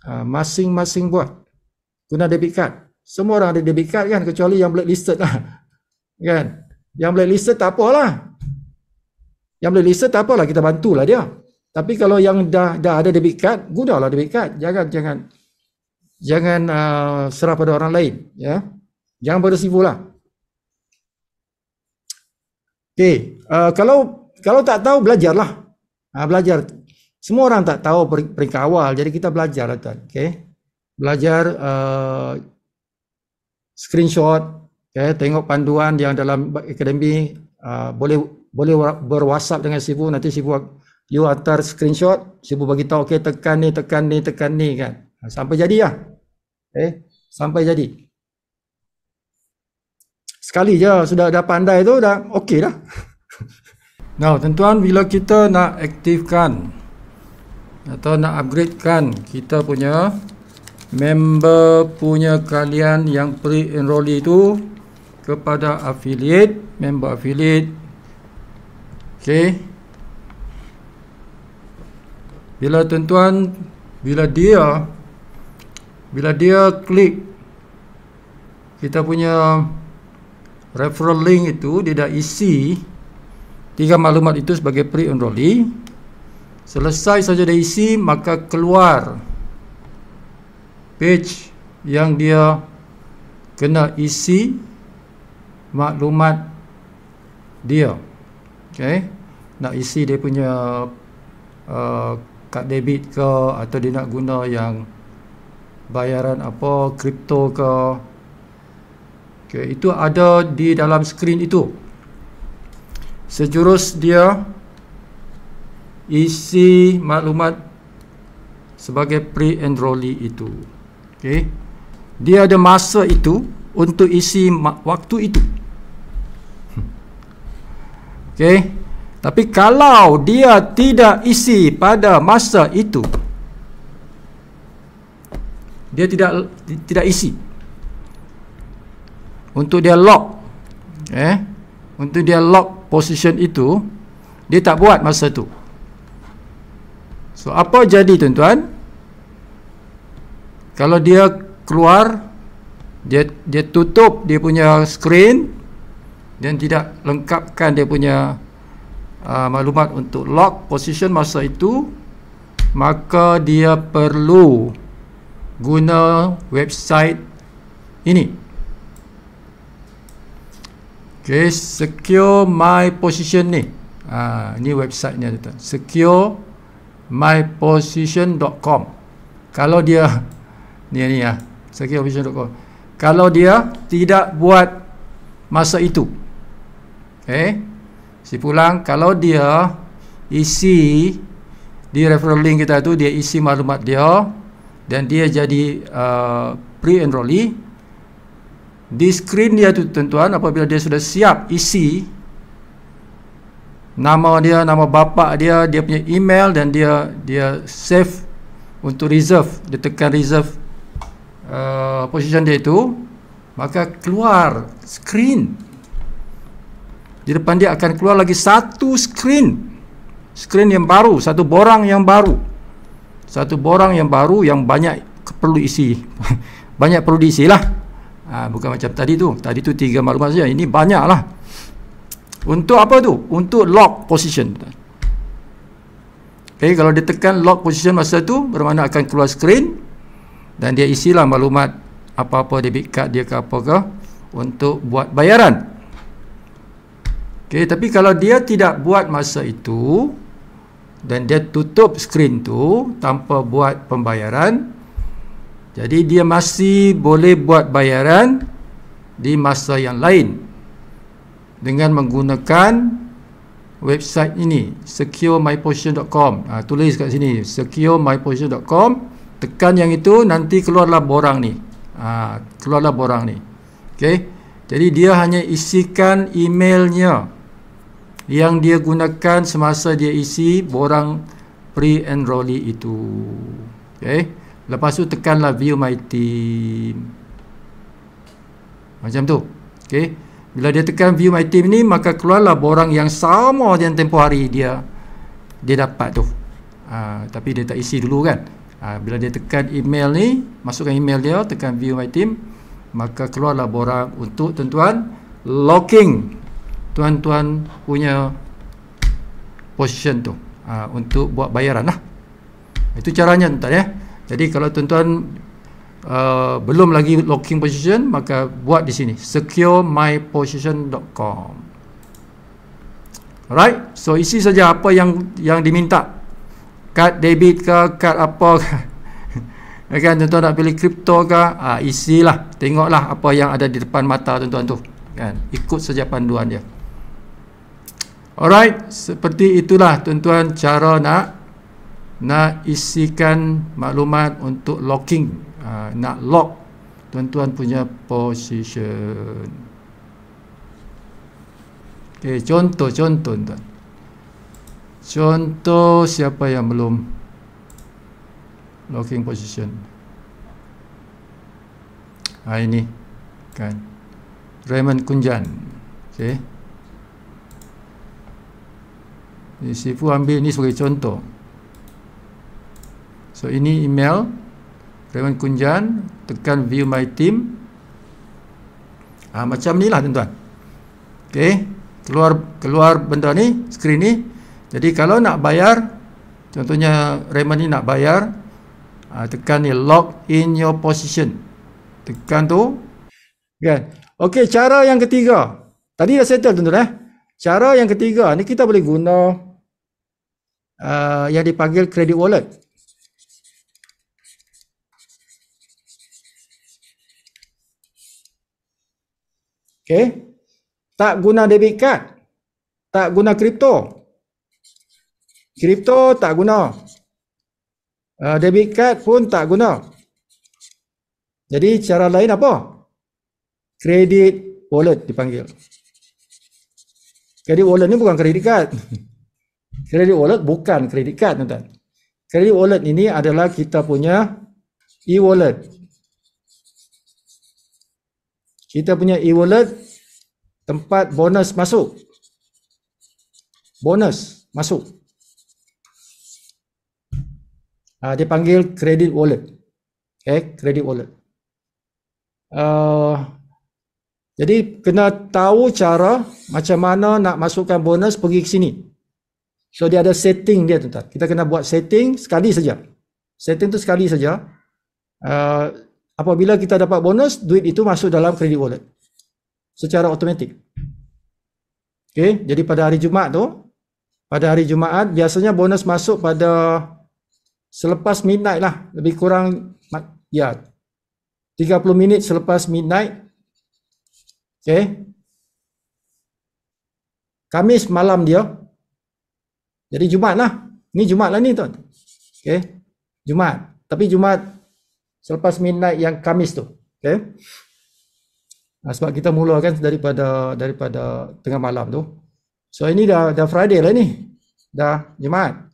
Speaker 1: Masing-masing buat. Guna debit card. Semua orang ada debit card kan, kecuali yang blacklisted lah. Kan? Yang blacklisted tak apalah. Yang blacklisted tak apalah, kita bantulah dia. Tapi kalau yang dah ada debit card, gunalah debit card. Jangan serah pada orang lain, ya. Jangan pada Sibu lah. Kalau tak tahu, belajarlah. Belajar. Semua orang tak tahu peringkat awal, jadi kita belajar lah tuan. Belajar screenshot, tengok panduan yang dalam akademi, boleh berwhatsapp dengan Sibu, nanti Sibu you hantar screenshot, Sibu bagi tahu tekan ni kan. Sampai jadi lah. Sampai jadi. Sekali je sudah pandai tu dah okey dah. Now, tuan-tuan, bila kita nak aktifkan atau nak upgradekan kita punya member punya kalian yang pre-enrollee itu kepada affiliate, member affiliate. Bila tuan-tuan, bila dia klik kita punya referral link itu, dia dah isi 3 maklumat itu sebagai pre-enrollee. Selesai saja dia isi, maka keluar page yang dia kena isi maklumat dia. Nak isi dia punya kad debit ke, atau dia nak guna yang bayaran apa, kripto ke. Itu ada di dalam skrin itu. Sejurus dia isi maklumat sebagai pre-enrollee itu. Dia ada masa itu untuk isi waktu itu. Tapi kalau dia tidak isi pada masa itu, dia tidak isi. Untuk dia lock, untuk dia lock position itu, dia tak buat masa tu. So apa jadi tuan-tuan? Kalau dia keluar, dia tutup dia punya screen dan tidak lengkapkan dia punya maklumat untuk lock position masa itu, maka dia perlu guna website ini. Okay, secure my position ni. Ni websitenya tuan. Secure myposition.com. Kalau dia ni secureposition.com. Kalau dia tidak buat masa itu, Pulang, kalau dia isi di referral link kita tu, dia isi maklumat dia dan dia jadi pre-enrollee, di screen dia tu tuan-tuan, apabila dia sudah siap isi nama dia, nama bapa dia, dia punya email, dan dia save untuk reserve, dia tekan reserve position dia itu, maka keluar screen. Di depan dia akan keluar lagi satu screen yang baru, satu borang yang baru yang banyak perlu isi banyak perlu diisi lah. Bukan macam tadi tu 3 maklumat saja, ini banyak lah. Untuk apa tu? Untuk lock position. Kalau dia tekan lock position masa tu, bermakna akan keluar screen dan dia isilah maklumat apa-apa, debit card dia ke apa ke, untuk buat bayaran. Tapi kalau dia tidak buat masa itu dan dia tutup screen tu tanpa buat pembayaran, jadi dia masih boleh buat bayaran di masa yang lain dengan menggunakan website ini, securemyposition.com. Tulis kat sini securemyposition.com, tekan yang itu, nanti keluarlah borang ni. Jadi dia hanya isikan emailnya yang dia gunakan semasa dia isi borang pre-enrollee itu. Lepas tu tekanlah view my team. Macam tu. Bila dia tekan view my team ni, maka keluarlah borang yang sama yang tempoh hari dia dapat tu. Tapi dia tak isi dulu kan. Bila dia tekan email ni, masukkan email dia, tekan view my team, maka keluarlah borang untuk tuan-tuan locking tuan-tuan punya position tu, untuk buat bayaran lah. Itu caranya tuan-tuan. Jadi kalau tuan-tuan belum lagi locking position, maka buat di sini securemyposition.com. Alright, so isi saja apa yang diminta. Kad debit ke, kad apa ke. Kan tuan-tuan nak pilih kripto ke, isilah, tengoklah apa yang ada di depan mata tuan-tuan tu, kan, ikut saja panduan dia. Alright, seperti itulah tuan-tuan cara nak isikan maklumat untuk locking, nak lock tuan-tuan punya position. Contoh tuan. Contoh siapa yang belum locking position. Ini kan Raymond Kunjan. Sifu ambil ni sebagai contoh. So ini email Raymond Kunjan, tekan view my team. Macam ni lah tuan-tuan. Keluar benda ni, screen ni. Jadi kalau nak bayar, contohnya Raymond ni nak bayar, tekan ni lock in your position. Tekan tu, kan. Okey, cara yang ketiga. Tadi dah settle tuan-tuan. Cara yang ketiga ni kita boleh guna yang dipanggil credit wallet. Tak guna debit card, tak guna kripto tak guna, debit card pun tak guna. Jadi cara lain apa? Credit wallet dipanggil. Credit wallet ni bukan credit card. Credit wallet bukan credit card tuan-tuan. Credit wallet ini adalah kita punya e-wallet. Kita punya e-wallet tempat bonus masuk. Bonus masuk. Dia panggil credit wallet. Okay, credit wallet. Jadi kena tahu cara macam mana nak masukkan bonus pergi ke sini. So dia ada setting dia tuan-tuan. Kita kena buat setting sekali saja. Setting tu sekali saja. Apabila kita dapat bonus, duit itu masuk dalam credit wallet secara automatik. Okay, jadi pada hari Jumaat tu, pada hari Jumaat biasanya bonus masuk pada selepas midnight lah, lebih kurang ya 30 minit selepas midnight. Okay, Khamis malam dia. Jadi Jumaat lah. Ni Jumaat lah ni tuan. Okay, Jumaat. Tapi Jumaat selepas midnight yang Khamis tu. Okay. Sebab kita mulakan daripada tengah malam tu. So ini dah Friday lah ni. Dah Jumaat.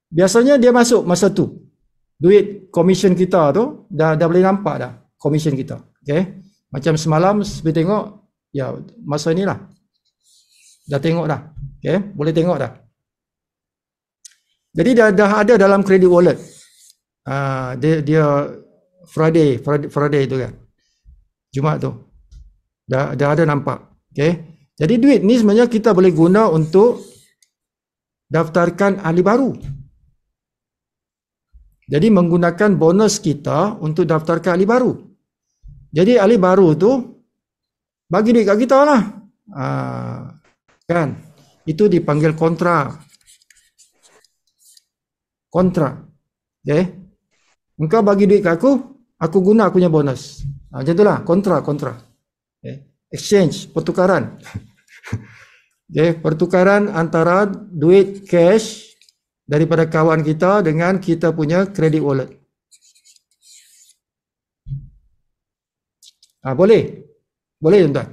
Speaker 1: Biasanya dia masuk masa tu. Duit commission kita tu dah boleh nampak dah commission kita. Okay. Macam semalam saya tengok, ya masa inilah. Dah tengok dah. Okay. Boleh tengok dah. Jadi dah ada dalam credit wallet. Dia Friday tu kan. Jumaat tu. Dah ada nampak. Okay. Jadi duit ni sebenarnya kita boleh guna untuk daftarkan ahli baru. Jadi menggunakan bonus kita untuk daftarkan ahli baru. Jadi ahli baru tu bagi duit kat kita lah. Kan. Itu dipanggil kontra. Kontra. Okay. Engkau bagi duit kat aku guna aku punya bonus. Macam itulah kontra. Okay. Exchange, pertukaran. Okay. Pertukaran antara duit cash daripada kawan kita dengan kita punya credit wallet. Boleh tuan-tuan.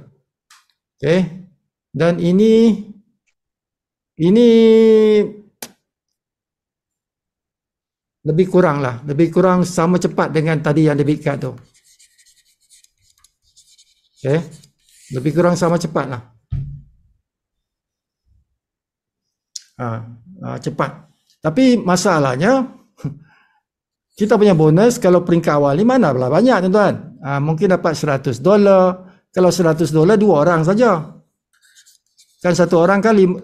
Speaker 1: Okay. Dan ini lebih kurang sama cepat dengan tadi yang debit card tu. Okay. Lebih kurang sama cepat lah. Cepat. Tapi masalahnya kita punya bonus kalau peringkat awal ni mana pula banyak tuan-tuan. Mungkin dapat $100. Kalau $100 dua orang saja. Kan satu orang kan $50.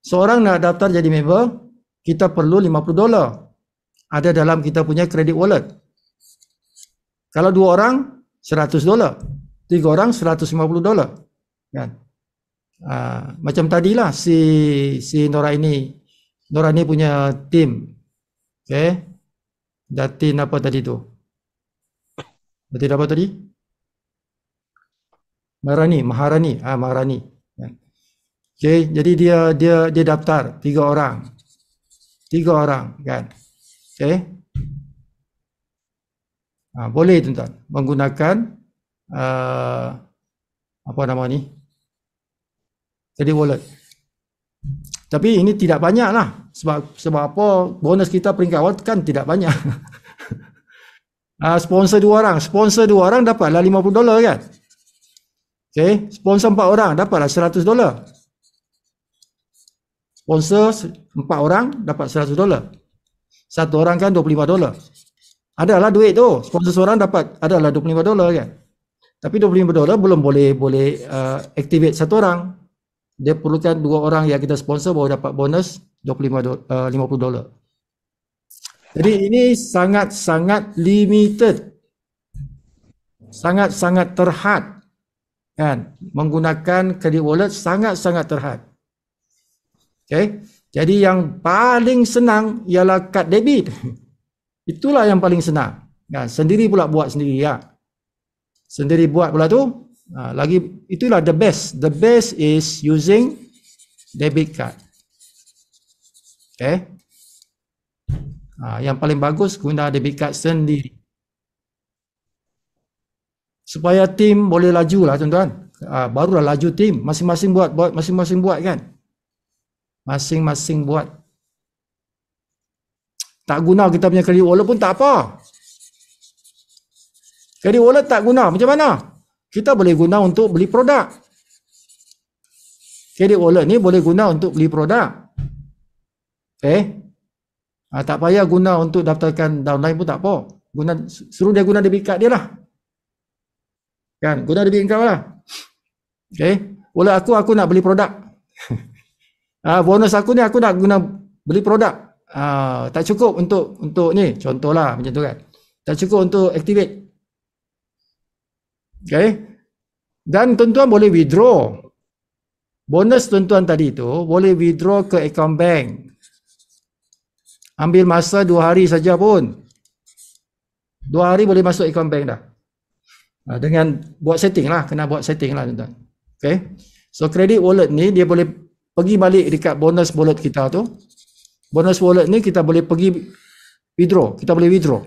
Speaker 1: Seorang nak daftar jadi member, kita perlu $50. Ada dalam kita punya credit wallet. Kalau dua orang $100, tiga orang $150. Kan? Macam tadilah si Nora ini punya tim. Okay. Datin apa tadi tu? Datin apa tadi? Maharani. Okay. Jadi dia daftar tiga orang kan. Okay. Boleh tuan-tuan menggunakan apa nama ni? Credit wallet. Tapi ini tidak banyak lah. Sebab apa? Bonus kita peringkat awal kan tidak banyak. Sponsor dua orang dapatlah $50 kan. Okay. Sponsor 4 orang dapatlah $100. Sponsor 4 orang dapat $100. Satu orang kan $25. Adalah duit tu. Sponsor seorang dapat adalah $25 kan. Tapi $25 belum boleh activate satu orang. Dia perlukan 2 orang yang kita sponsor baru dapat bonus $50. Jadi ini sangat-sangat limited. Sangat-sangat terhad. Kan? Menggunakan credit wallet sangat-sangat terhad. Okay? Jadi yang paling senang ialah kad debit. Itulah yang paling senang. Kan? Sendiri pula buat sendiri ya. Sendiri buat pula tu. Lagi itulah the best. The best is using debit card. Okay. Yang paling bagus guna debit card sendiri. Supaya tim boleh laju lah tuan-tuan. Barulah laju tim. Masing-masing buat kan. Masing-masing buat. Tak guna kita punya credit wallet pun tak apa. Credit wallet tak guna, macam mana? Kita boleh guna untuk beli produk. Credit wallet ni boleh guna untuk beli produk. Tak payah guna untuk daftarkan downline pun tak apa. Suruh dia guna debit card dia lah. Kan, guna debit card lah. Wallet aku nak beli produk. Bonus aku ni aku nak guna beli produk. Tak cukup untuk ni, contohlah macam tu kan. Tak cukup untuk activate. Dan tuan-tuan boleh withdraw. Bonus tuan-tuan tadi tu boleh withdraw ke account bank. Ambil masa 2 hari saja pun. 2 hari boleh masuk account bank dah. Dengan buat setting lah, kena buat setting lah tuan-tuan. So credit wallet ni dia boleh pergi balik dekat bonus wallet kita tu. Bonus wallet ni kita boleh pergi withdraw, kita boleh withdraw.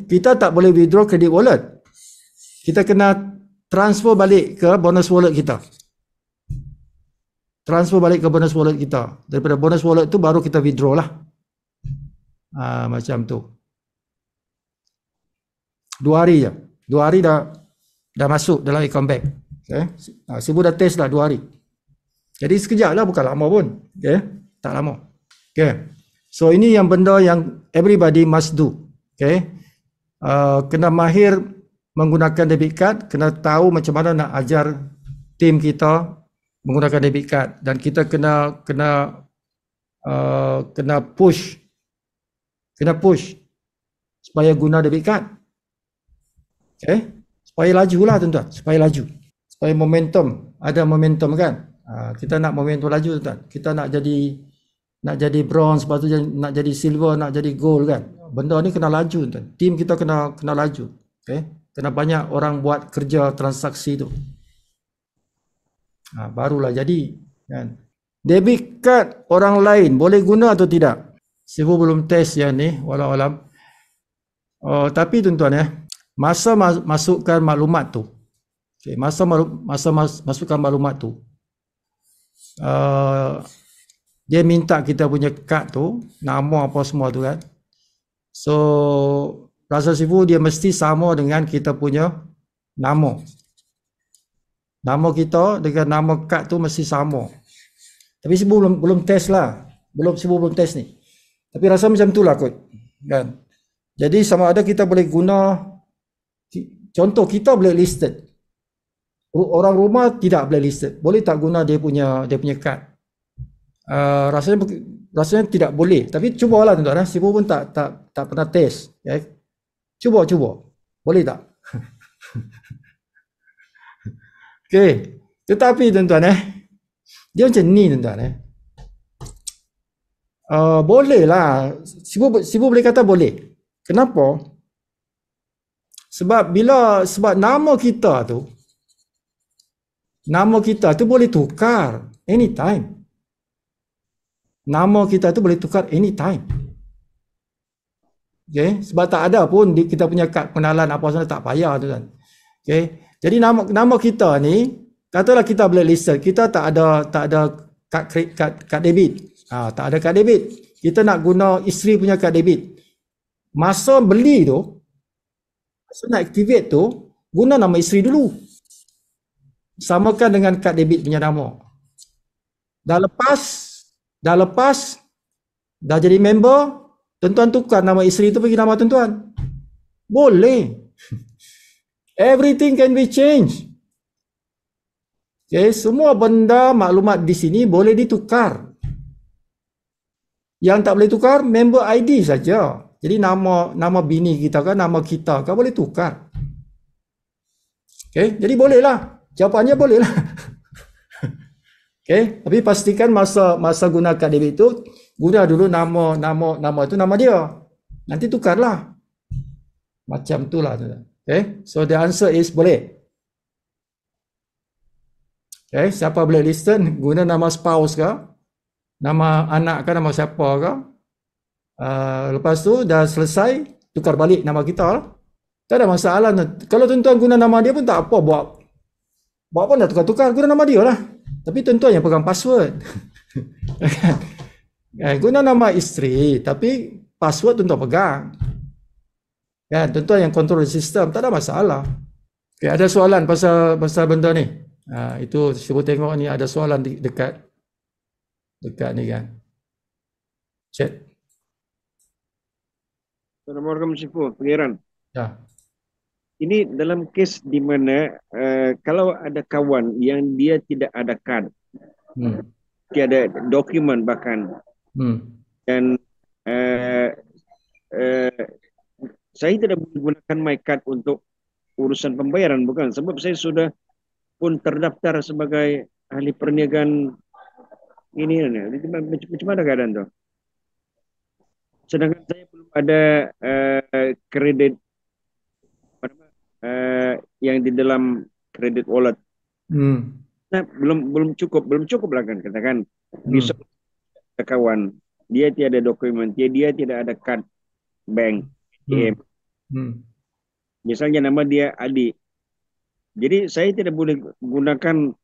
Speaker 1: Kita tak boleh withdraw credit wallet. Kita kena transfer balik ke bonus wallet kita. Transfer balik ke bonus wallet kita. Daripada bonus wallet tu baru kita withdraw lah. Macam tu. 2 hari je. 2 hari dah masuk dalam account bank. Sibu dah test dah 2 hari. Jadi sekejap lah, bukan lama pun. Tak lama. So ini yang benda yang everybody must do. Kena mahir menggunakan debit card, kena tahu macam mana nak ajar tim kita menggunakan debit card, dan kita kena push supaya guna debit card. Supaya laju lah tuan-tuan, supaya laju, supaya momentum, ada momentum kan. Kita nak momentum laju tuan-tuan. Kita nak jadi bronze, lepas tu nak jadi silver, nak jadi gold kan. Benda ni kena laju tuan. Tim kita kena laju. Kena banyak orang buat kerja transaksi tu. Barulah jadi kan. Debit card orang lain boleh guna atau tidak? Sibu belum test yang ni, walau alam. Tapi tuan-tuan masa masukkan maklumat tu. Masa masukkan maklumat tu. Dia minta kita punya kad tu, nama apa semua tu kan. So rasa Sibu dia mesti sama dengan kita punya nama. Nama kita dengan nama kad tu mesti sama. Tapi Sibu belum test lah. Sibu belum test ni. Tapi rasa macam tu lah kot. Kan? Jadi sama ada kita boleh guna, contoh kita boleh listed. Orang rumah tidak boleh listed. Boleh tak guna dia punya kad? Rasanya tidak boleh. Tapi cubalah tuan-tuan. Sibu pun tak pernah test. Cuba. Boleh tak? Tetapi tuan-tuan dia macam ni tuan-tuan boleh lah. Sibu boleh kata boleh. Kenapa? Sebab nama kita tu boleh tukar anytime. Nama kita tu boleh tukar anytime. Sebab tak ada pun kita punya kad pengenalan apa sana, tak payah tu kan. Jadi nama kita ni, katalah kita boleh listed, kita tak ada kad debit. Tak ada kad debit. Kita nak guna isteri punya kad debit. Masa beli tu, masa nak activate tu, guna nama isteri dulu. Samakan dengan kad debit punya nama. Dah lepas dah jadi member, tuan-tuan tukar nama isteri tu pergi nama tuan-tuan. Boleh. Everything can be changed. Semua benda maklumat di sini boleh ditukar. Yang tak boleh tukar member ID saja. Jadi nama bini kita kan, nama kita kan boleh tukar. Jadi bolehlah. Jawapannya bolehlah. Tapi pastikan masa guna kad debit tu, guna dulu nama tu nama dia. Nanti tukarlah. Macam tu lah. So the answer is boleh. Siapa boleh listen, guna nama spouse ke, nama anak ke, nama siapa ke. Lepas tu dah selesai, tukar balik nama kita. Tak ada masalah. Kalau tuan-tuan guna nama dia pun tak apa, buat pun dah tukar-tukar, guna nama dia lah. Tapi tuan-tuan yang pegang password. Guna nama isteri, tapi password tuan-tuan pegang. Kan, tuan-tuan yang kontrol sistem, tak ada masalah. Okay, ada soalan pasal benda ni? Itu cuba tengok ni, ada soalan dekat ni kan. Chat.
Speaker 2: Assalamualaikum Syifu, Pangeran.
Speaker 1: Ya.
Speaker 2: Ini dalam kes di mana kalau ada kawan yang dia tidak ada kad, tiada dokumen bahkan, dan saya tidak boleh gunakan my card untuk urusan pembayaran, bukan? Sebab saya sudah pun terdaftar sebagai ahli perniagaan ini. Macam mana keadaan tu? Sedangkan saya belum ada kredit yang di dalam kredit wallet. Nah, belum cukup lah kan, katakan bisa kawan dia tiada dokumen, dia tidak ada kad bank, ATM. Misalnya nama dia Adi, jadi saya tidak boleh gunakan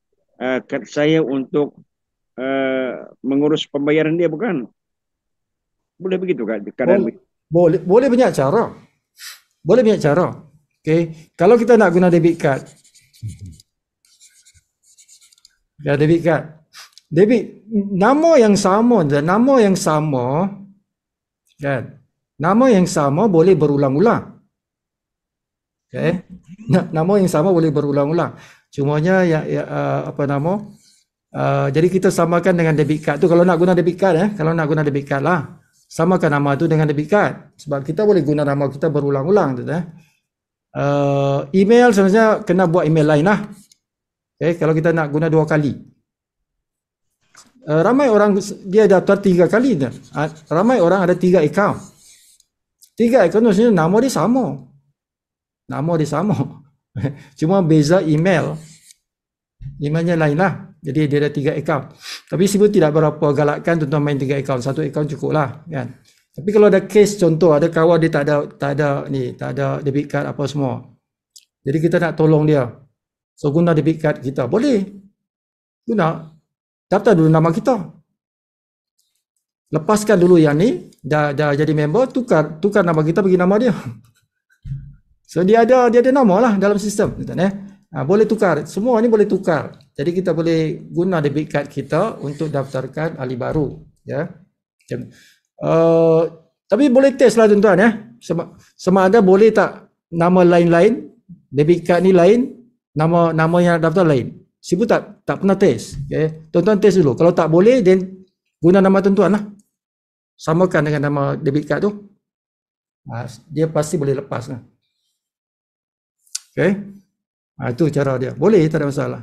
Speaker 2: kad saya untuk mengurus pembayaran dia, bukan? Boleh begitu kan?
Speaker 1: Boleh banyak cara. Boleh banyak cara. Okay. Kalau kita nak guna debit card, ya, debit card, nama yang sama kan, nama yang sama boleh berulang-ulang. Okay. Nama yang sama boleh berulang-ulang. Cumanya jadi kita samakan dengan debit card tu. Kalau nak guna debit card, kalau nak guna debit card lah, samakan nama tu dengan debit card. Sebab kita boleh guna nama kita berulang-ulang tu. Email sebenarnya kena buat email lain lah. Okay, kalau kita nak guna 2 kali. Ramai orang dia daftar 3 kali. Ramai orang ada 3 akaun. 3 akaun maksudnya nama dia sama. Cuma beza email. Emailnya lain lah. Jadi dia ada 3 akaun. Tapi sibuk tidak berapa galakkan tuan-tuan main 3 akaun. 1 akaun cukup lah kan. Tapi kalau ada case contoh, ada kawan dia tak ada debit card apa semua. Jadi kita nak tolong dia. So guna debit card kita. Boleh. Guna. Daftar dulu nama kita. Lepaskan dulu yang ni, dah jadi member, tukar nama kita bagi nama dia. So dia ada nama lah dalam sistem. Boleh tukar. Semua ni boleh tukar. Jadi kita boleh guna debit card kita untuk daftarkan ahli baru. Ya. Tapi boleh test lah tuan-tuan ya. Sama ada boleh tak nama lain-lain, debit card ni lain, nama yang daftar lain. Sibuk tak pernah test. Okay. Tuan-tuan test dulu. Kalau tak boleh, then guna nama tuan-tuan lah. Samakan dengan nama debit card tu. Dia pasti boleh lepas lah. Okay. Itu cara dia. Boleh, tak ada masalah.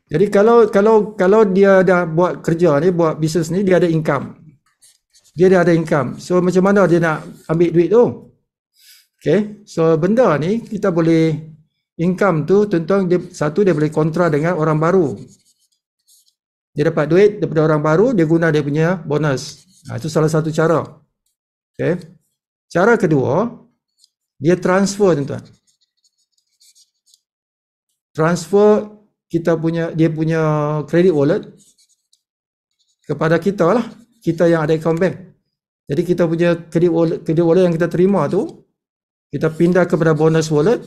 Speaker 1: Jadi kalau dia dah buat kerja ni, buat bisnes ni, dia ada income. So macam mana dia nak ambil duit tu? Okay. So benda ni kita boleh, income tu tuan-tuan, dia boleh kontra dengan orang baru. Dia dapat duit daripada orang baru, dia guna dia punya bonus. Itu salah satu cara. Okay. Cara kedua, dia transfer tuan-tuan. Transfer dia punya credit wallet kepada kita lah. Kita yang ada account bank. Jadi kita punya credit wallet yang kita terima tu, kita pindah kepada bonus wallet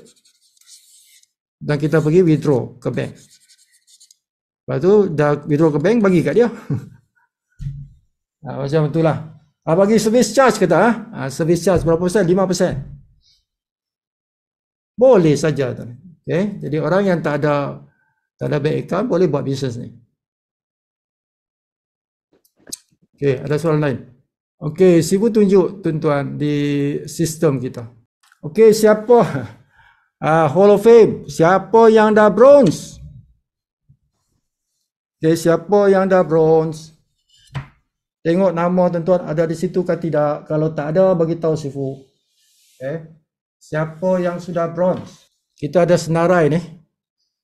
Speaker 1: dan kita pergi withdraw ke bank. Lepas tu dah withdraw ke bank, bagi kat dia. Macam itulah. Bagi service charge kata, service charge berapa persen? 5%. Boleh saja. Okay? Jadi orang yang tak ada bank account boleh buat bisnes ni. Okay, ada soalan lain? Okay, sibuk tunjuk tuan-tuan di sistem kita. Okay, siapa Hall of Fame? Siapa yang dah bronze? Okay, siapa yang dah bronze? Tengok nama tuan-tuan ada di situ ke tidak. Kalau tak ada, bagi tahu Sifu. Okay. Siapa yang sudah bronze? Kita ada senarai ni.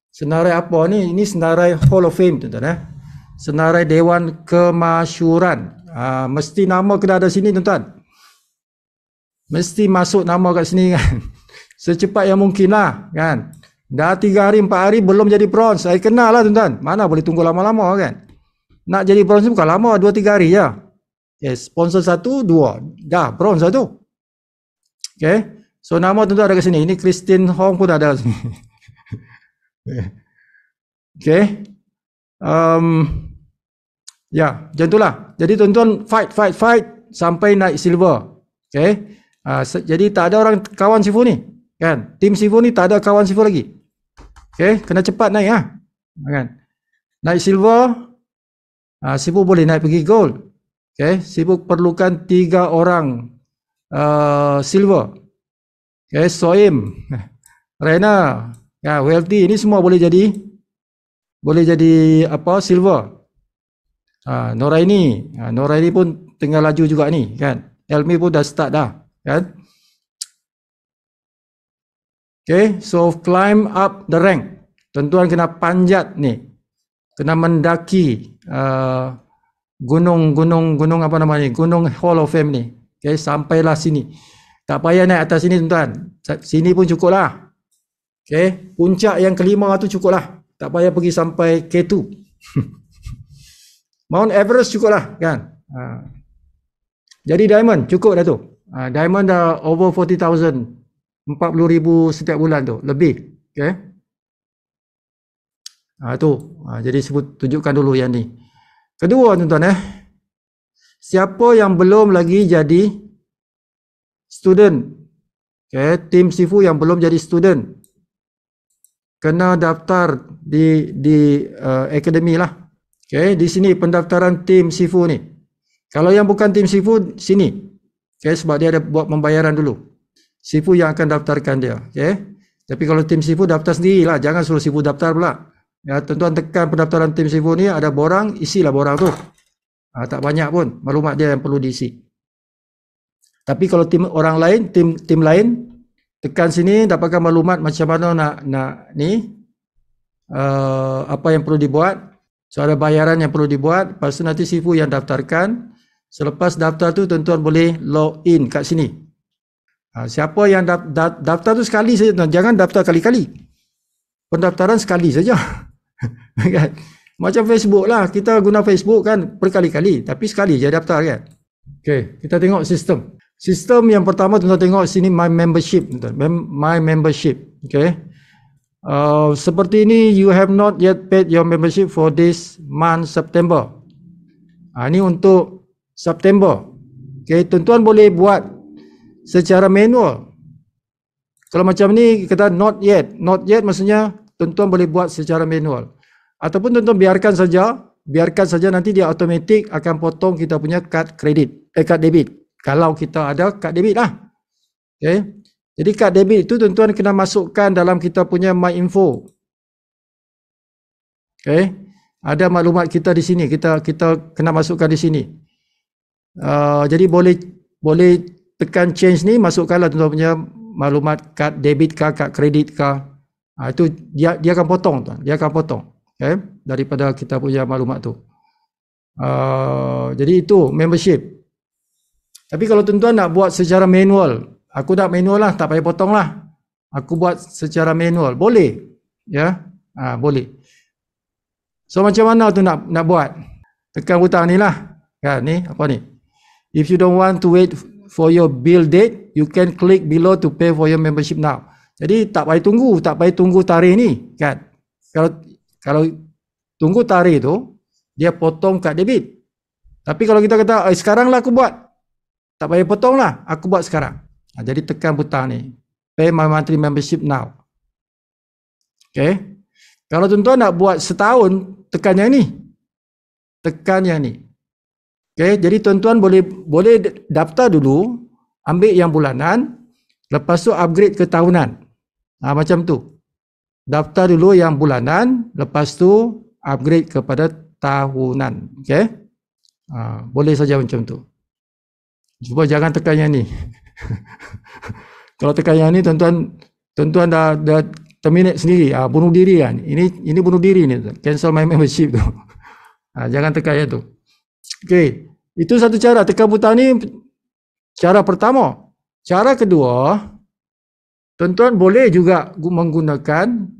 Speaker 1: Senarai apa ni? Ini senarai Hall of Fame tuan-tuan. Senarai Dewan Kemasyuran. Mesti nama kena ada sini tuan-tuan. Mesti masuk nama kat sini kan. Secepat yang mungkin lah kan. Dah 3 hari 4 hari belum jadi bronze. Saya kenal lah tuan-tuan. Mana boleh tunggu lama-lama kan. Nak jadi bronze bukan lama, 2-3 hari je. Yes, sponsor 1, 2. Dah bronze lah tu. Okay. So nama tuan-tuan ada kat sini. Ini Christine Hong pun ada kat sini. Okay. Ya, macam itulah. Jadi tuan-tuan fight sampai naik silver. Okay. Jadi tak ada orang kawan Sifu ni. Kan? Tim Sifu ni tak ada kawan Sifu lagi. Okay. Kena cepat naik kan? Naik silver, Sifu boleh naik pergi gold. Okay. Sifu perlukan 3 orang silver. Okay. Soim, Rena, Wealthy, ini semua boleh jadi apa, silver. Noraini pun tengah laju juga ni kan. Elmi pun dah start dah kan. Okay, so climb up the rank. Tuan-tuan kena panjat ni, kena mendaki gunung apa nama ni, gunung Hall of Fame ni. Okay, sampailah sini. Tak payah naik atas sini tuan-tuan, sini pun cukup lah. Okay, puncak yang kelima tu cukup lah, tak payah pergi sampai K2. Mount Everest cukup lah kan. Jadi diamond cukup dah tu. Diamond dah over 40,000, 40,000 setiap bulan tu lebih. Okay. Jadi sebut tunjukkan dulu yang ni. Kedua tuan-tuan, siapa yang belum lagi jadi student, okay, tim Sifu yang belum jadi student, kena daftar di akademi lah. Okay, di sini pendaftaran tim Sifu ni. Kalau yang bukan tim Sifu, sini. Okay, sebab dia ada buat pembayaran dulu. Sifu yang akan daftarkan dia. Okay. Tapi kalau tim Sifu daftar sendirilah, jangan suruh Sifu daftar pula. Ya, tuan-tuan tekan pendaftaran tim Sifu ni, ada borang, isilah borang tu. Tak banyak pun maklumat dia yang perlu diisi. Tapi kalau tim orang lain, tim lain, tekan sini dapatkan maklumat macam mana nak ni, apa yang perlu dibuat. So ada bayaran yang perlu dibuat. Lepas tu nanti Sifu yang daftarkan. Selepas daftar tu tuan-tuan boleh log in kat sini. Siapa yang daftar tu sekali saja, jangan daftar kali-kali. Pendaftaran sekali saja. Macam Facebook lah, kita guna Facebook kan berkali-kali, tapi sekali je daftar kan. Okay, kita tengok sistem. Sistem yang pertama tuan-tuan tengok sini, my membership. My membership. Okay. Seperti ini, you have not yet paid your membership for this month September. Ini untuk September. Okay, tuan-tuan boleh buat secara manual. Kalau macam ni kata not yet maksudnya tuan-tuan boleh buat secara manual. Ataupun tuan-tuan biarkan saja nanti dia automatik akan potong kita punya kad kredit, kad debit. Kalau kita ada kad debit lah. Okay. Jadi kad debit itu tuan-tuan kena masukkan dalam kita punya My Info. Okay. Ada maklumat kita di sini, kita kena masukkan di sini. Jadi boleh tekan change ni, masukkanlah tuan-tuan punya maklumat kad debit kah, kad kredit kah. Itu dia akan potong tuan, dia akan potong. Okay, daripada kita punya maklumat tu. Jadi itu membership. Tapi kalau tuan-tuan nak buat secara manual, aku nak manual lah, tak payah potong lah. Aku buat secara manual, boleh. Ya, boleh. So macam mana tu nak buat? Tekan butang ni lah. Kan, ni apa ni? If you don't want to wait for your bill date, you can click below to pay for your membership now. Jadi tak payah tunggu tarikh ni, kan? Kalau tunggu tarikh tu, dia potong kad debit. Tapi kalau kita kata, sekarang lah aku buat, tak payah potong lah, aku buat sekarang. Jadi tekan butang ni, pay my monthly membership now. Okay. Kalau tuan-tuan nak buat setahun, tekan yang ni. Tekan yang ni. Okay. Jadi tuan-tuan boleh daftar dulu, ambil yang bulanan, lepas tu upgrade ke tahunan. Macam tu. Daftar dulu yang bulanan, lepas tu upgrade kepada tahunan. Okay. Boleh saja macam tu. Cuba jangan tekan yang ni. Kalau tekan yang ni, tuan-tuan dah terminate sendiri. Bunuh diri kan. Ini bunuh diri ni. Cancel my membership tu. Jangan tekan yang tu. Okay. Itu satu cara. Tekan butang ni cara pertama. Cara kedua, tuan-tuan boleh juga menggunakan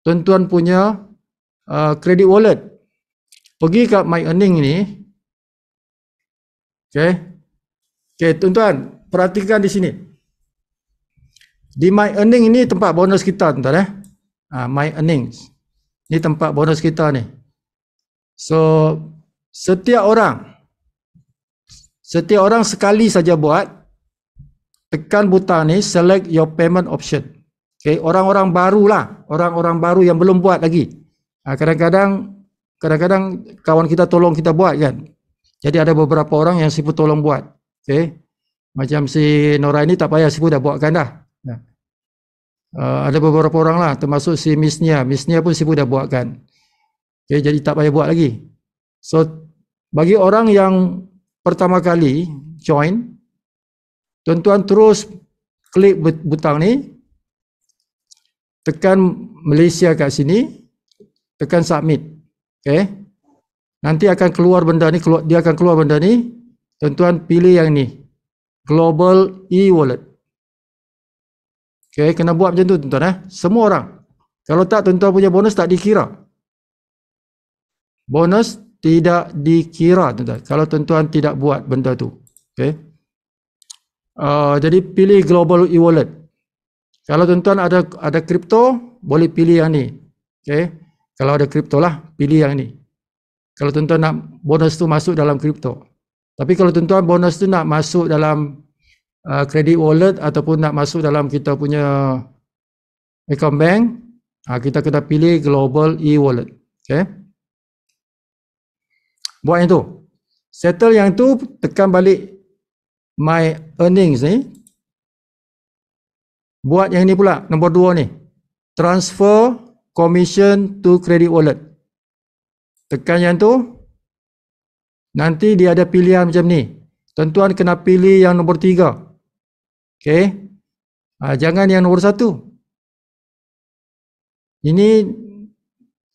Speaker 1: tuan-tuan punya credit wallet. Pergi kat My Earning ni. Okay. Okay, tuan-tuan, perhatikan di sini. Di My Earning ini tempat bonus kita, tuan-tuan. My Earnings. Ini tempat bonus kita ni. So, setiap orang sekali saja buat, tekan butang ni, select your payment option. Okay, orang-orang barulah, orang-orang baru yang belum buat lagi. Kadang-kadang kawan kita tolong kita buat kan. Jadi ada beberapa orang yang Sifu tolong buat. Okay, macam si Nora ini tak payah, Sifu dah buatkan dah. Ada beberapa orang lah, termasuk si Miss Nia pun Sifu dah buatkan. Okay, jadi tak payah buat lagi. So, bagi orang yang pertama kali join, tuan-tuan terus klik butang ni, tekan Malaysia kat sini, tekan submit. Okay. Nanti akan keluar benda ni, dia akan keluar benda ni, tuan-tuan pilih yang ni, Global E-Wallet. Okay, kena buat macam tu tuan-tuan. Semua orang. Kalau tak, tuan-tuan punya bonus tak dikira. Bonus tidak dikira tuan-tuan, kalau tuan-tuan tidak buat benda tu. Okay. Jadi pilih Global E-Wallet. Kalau tuan-tuan ada kripto, boleh pilih yang ni. Okay. Kalau ada kripto lah, pilih yang ni. Kalau tuan-tuan nak bonus tu masuk dalam kripto. Tapi kalau tuan-tuan bonus tu nak masuk dalam credit wallet ataupun nak masuk dalam kita punya account bank, kita kena pilih Global E-Wallet. Okay. Buat yang tu. Settle yang tu, tekan balik My Earnings ni. Buat yang ni pula, nombor 2 ni. Transfer commission to credit wallet. Tekan yang tu. Nanti dia ada pilihan macam ni. Tuan-tuan kena pilih yang nombor 3. Okay. Jangan yang nombor 1.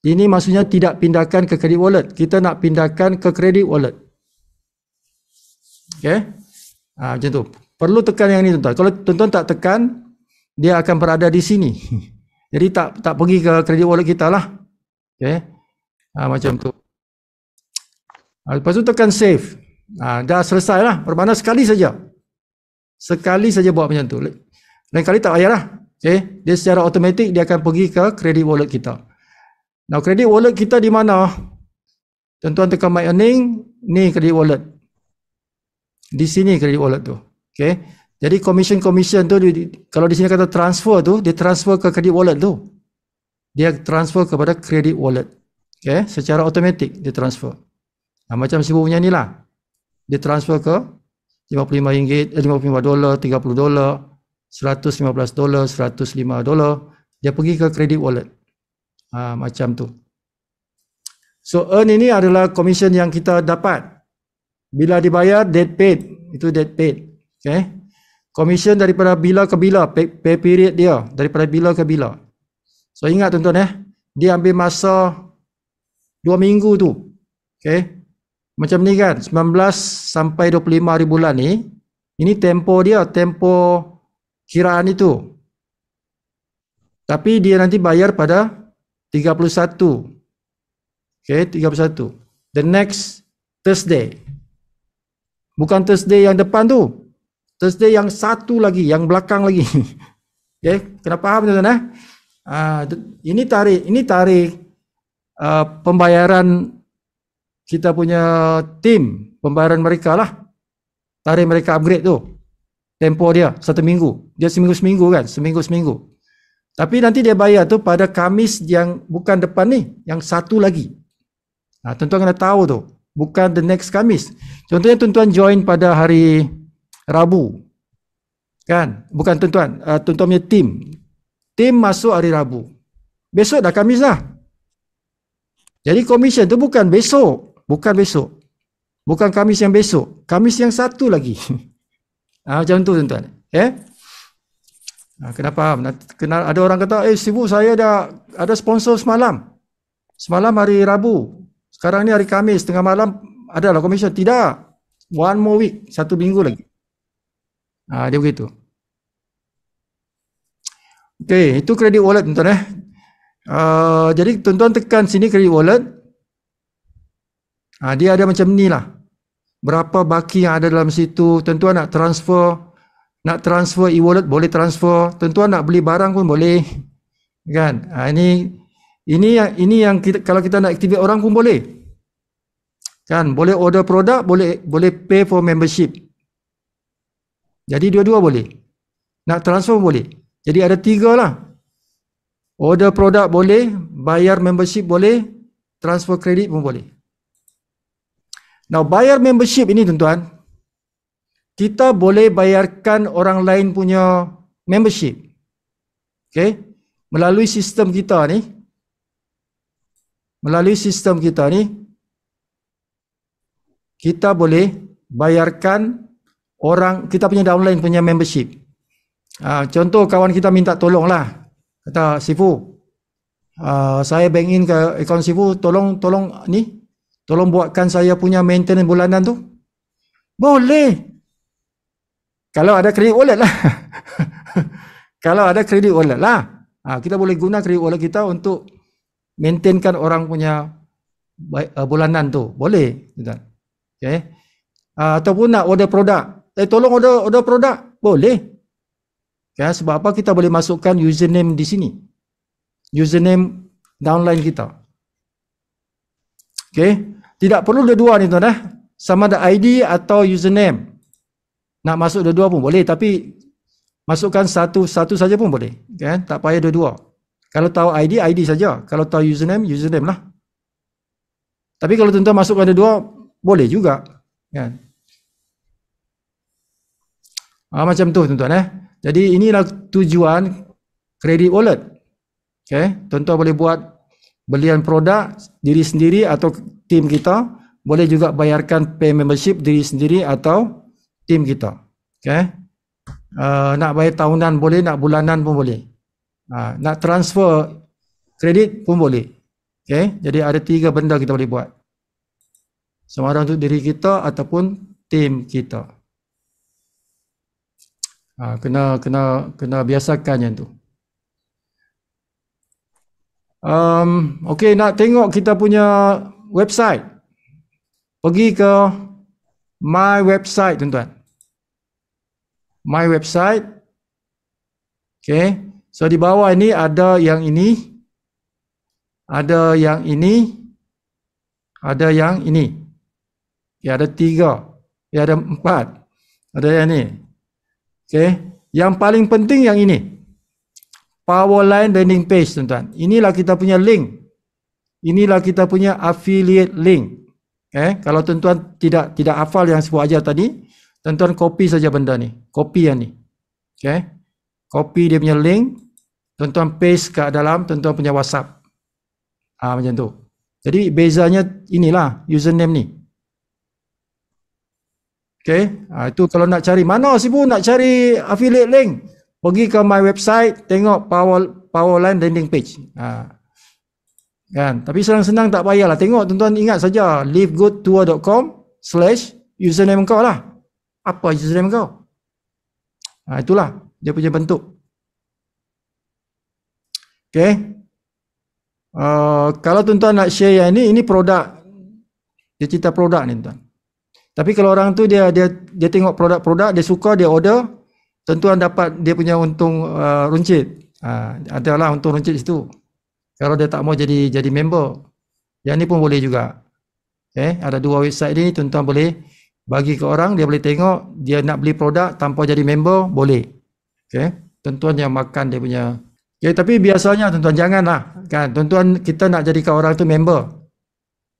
Speaker 1: Ini maksudnya tidak pindahkan ke credit wallet. Kita nak pindahkan ke credit wallet. Okay. Macam tu. Perlu tekan yang ni tuan-tuan. Kalau tuan-tuan tak tekan, dia akan berada di sini. Jadi tak pergi ke credit wallet kita lah. Okay. Macam tu. Lepas tu tekan save. Dah selesai lah. Bermakna sekali saja. Sekali saja buat macam tu. Lain kali tak payah lah. Okay. Dia secara automatik dia akan pergi ke credit wallet kita. Now credit wallet kita di mana? Tuan-tuan tekan My Earning. Ni credit wallet. Di sini credit wallet tu. Okay. Jadi commission tu, kalau di sini kata transfer tu, dia transfer ke credit wallet tu. Dia transfer kepada credit wallet. Okay. Secara automatik dia transfer. Macam Sifu punya ni lah. Dia transfer ke $55, $55, $30, $115, $105. Dia pergi ke credit wallet. Macam tu. So earn ini adalah commission yang kita dapat. Bila dibayar, date paid. Itu date paid. Okay. Commission daripada bila ke bila. Pay period dia. Daripada bila ke bila. So ingat tuan-tuan dia ambil masa 2 minggu tu. Okay. Macam ni kan, 19 sampai 25 hari bulan ni, ini tempo dia, tempo kiraan itu. Tapi dia nanti bayar pada 31. Okay, 31. The next Thursday. Bukan Thursday yang depan tu. Thursday yang satu lagi, yang belakang lagi. Okay, kena faham tuan-tuan Ini tarikh pembayaran kita punya tim, pembayaran mereka lah. Tarikh mereka upgrade tu. Tempo dia 1 minggu. Dia seminggu-seminggu kan, seminggu-seminggu. Tapi nanti dia bayar tu pada Khamis yang bukan depan ni, yang satu lagi. Tuan-tuan kena tahu tu. Bukan the next Khamis. Contohnya tuan-tuan join pada hari Rabu. Kan? Bukan tuan-tuan. Tuan-tuan punya tim. Tim masuk hari Rabu. Besok dah Khamis dah. Jadi commission tu bukan besok. Bukan besok. Bukan Khamis yang besok. Khamis yang satu lagi. Macam tu tuan-tuan. Kena faham. Ada orang kata, Sifu saya dah ada sponsor semalam. Semalam hari Rabu. Sekarang ni hari Khamis. Tengah malam adalah commission. Tidak. 1 more week. 1 minggu lagi. Dia begitu. Okay. Itu credit wallet tuan-tuan. Jadi tuan-tuan tekan sini credit wallet. Dia ada macam ni lah. Berapa baki yang ada dalam situ. Tuan-tuan nak transfer Nak transfer e-wallet boleh transfer. Tuan-tuan nak beli barang pun boleh. Kan? Ini yang kita, kalau kita nak activate orang pun boleh. Kan? Boleh order produk, boleh pay for membership. Jadi dua-dua boleh. Nak transfer pun boleh. Jadi ada 3 lah. Order produk boleh, bayar membership boleh, transfer kredit pun boleh. Now, bayar membership ini tuan-tuan, kita boleh bayarkan orang lain punya membership. Okay? Melalui sistem kita ni. Kita boleh bayarkan orang, kita punya downline punya membership. Contoh kawan kita minta tolong lah. Kata, Sifu, saya bank in ke akaun Sifu, tolong buatkan saya punya maintenance bulanan tu. Boleh. Kalau ada kredit wallet lah. Kalau ada kredit wallet lah. Kita boleh guna kredit wallet kita untuk maintainkan orang punya bulanan tu. Boleh. Okay. Ataupun nak order produk. Tolong order produk. Boleh. Okay. Sebab apa? Kita boleh masukkan username di sini. Username downline kita. Okay. Tidak perlu dua-dua ni tuan. Sama ada ID atau username. Nak masuk dua-dua pun boleh, tapi masukkan satu saja pun boleh. Kan? Tak payah dua-dua. Kalau tahu ID saja. Kalau tahu username lah. Tapi kalau tuan-tuan masukkan dua-dua, boleh juga. Kan? Macam tu tuan-tuan. Jadi inilah tujuan credit wallet. Okay? Tuan-tuan boleh buat belian produk diri sendiri atau tim kita. Boleh juga bayarkan pay membership diri sendiri atau tim kita. Okay? Nak bayar tahunan boleh, nak bulanan pun boleh. Nak transfer kredit pun boleh. Okay? Jadi ada 3 benda kita boleh buat. Sama ada untuk diri kita ataupun tim kita. Kena biasakan yang tu. Okay, nak tengok kita punya website. Pergi ke my website tuan-tuan. My website. Okay. So di bawah ini ada yang ini. Ada yang ini. Ada yang ini. Ya, ada 3. Ya, ada 4. Ada yang ini. Okay. Yang paling penting yang ini. Powerline landing page tuan-tuan. Inilah kita punya link. Inilah kita punya affiliate link. Okay. Kalau tuan-tuan tidak hafal yang Sifu ajar tadi, tuan-tuan copy saja benda ni. Copy yang ni. Okay. Copy dia punya link. Tuan-tuan paste kat dalam tuan-tuan punya WhatsApp. Macam tu. Jadi bezanya inilah username ni. Okay. Itu kalau nak cari. Mana Sifu nak cari affiliate link? Pergi ke my website. Tengok Powerline landing page. Kan? Tapi senang-senang tak payahlah. Tengok tuan-tuan ingat saja livegoodtour.com/username kau lah. Apa username kau? Itulah dia punya bentuk. Okay. Kalau tuan-tuan nak share yang ini produk. Dia cerita produk ni tuan. Tapi kalau orang tu dia tengok produk-produk, dia suka, dia order, tuan-tuan dapat dia punya untung runcit. Adalah untung runcit situ. Kalau dia tak mau jadi member. Yang ni pun boleh juga. Okay. Ada 2 website ni, tuan-tuan boleh bagi ke orang, dia boleh tengok, dia nak beli produk tanpa jadi member, boleh. Okay. Tuan-tuan yang makan dia punya. Okay, tapi biasanya tuan-tuan janganlah. Kan? Tuan-tuan kita nak jadikan orang tu member.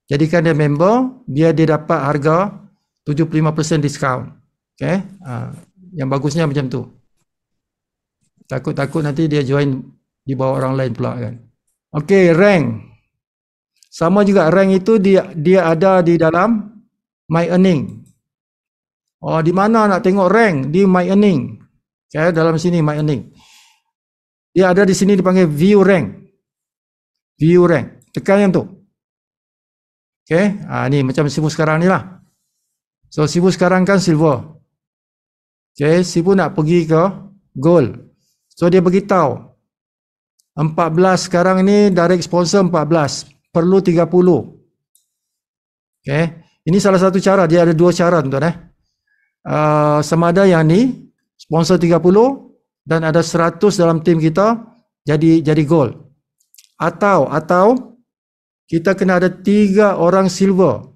Speaker 1: Jadikan dia member, biar dia dapat harga 75% diskaun. Okay. Yang bagusnya macam tu. Takut-takut nanti dia join di bawah orang lain pula kan. Okay, rank. Sama juga rank itu dia ada di dalam My Earning. Di mana nak tengok rank? Di My Earning. Okay, dalam sini My Earning. Dia ada di sini dipanggil View Rank. View Rank. Tekan yang tu. Okay, ni macam Sifu sekarang ni lah. So Sifu sekarang kan silver. Okay, Sifu nak pergi ke gold. So dia beritahu 14 sekarang ni direct sponsor 14. Perlu 30. Okay. Ini salah satu cara. Dia ada 2 cara tuan-tuan. Sama ada yang ni sponsor 30 dan ada 100 dalam tim kita jadi gold. Atau kita kena ada 3 orang silver.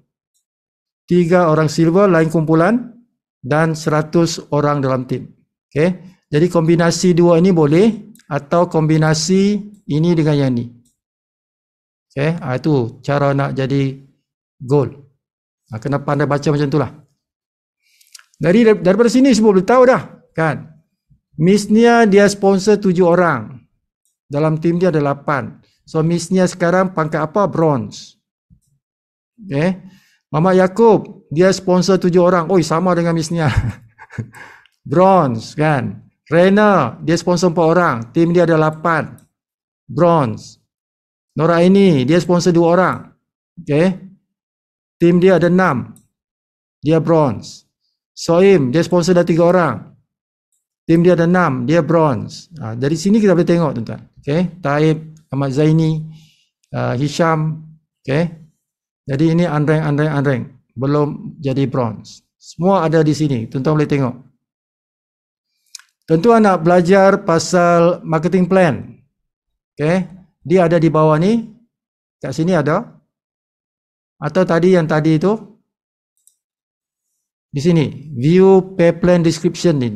Speaker 1: 3 orang silver lain kumpulan dan 100 orang dalam tim. Okey. Jadi kombinasi dua ini boleh atau kombinasi ini dengan yang ni. Okey, itu cara nak jadi gold. Kena pandai baca macam itulah. Daripada sini semua boleh tahu dah, kan? Miss Nia dia sponsor 7 orang. Dalam tim dia ada 8. So Miss Nia sekarang pangkat apa? Bronze. Okay. Mama Yaakob dia sponsor 7 orang. Oi, sama dengan Miss Nia. Bronze, kan? Rena dia sponsor 4 orang. Tim dia ada 8. Bronze. Nora ini dia sponsor 2 orang. Okay. Tim dia ada 6. Dia bronze. Soim, dia sponsor dah 3 orang. Tim dia ada 6, dia bronze. Dari sini kita boleh tengok, tuan-tuan. Okay. Taib, Ahmad Zaini, Hisham. Okay. Jadi ini unrank. Belum jadi bronze. Semua ada di sini. Tuan-tuan boleh tengok. Tuan-tuan nak belajar pasal marketing plan. Okay. Dia ada di bawah ni. Kat sini ada. Atau yang tadi itu. Di sini, view pay plan description ni.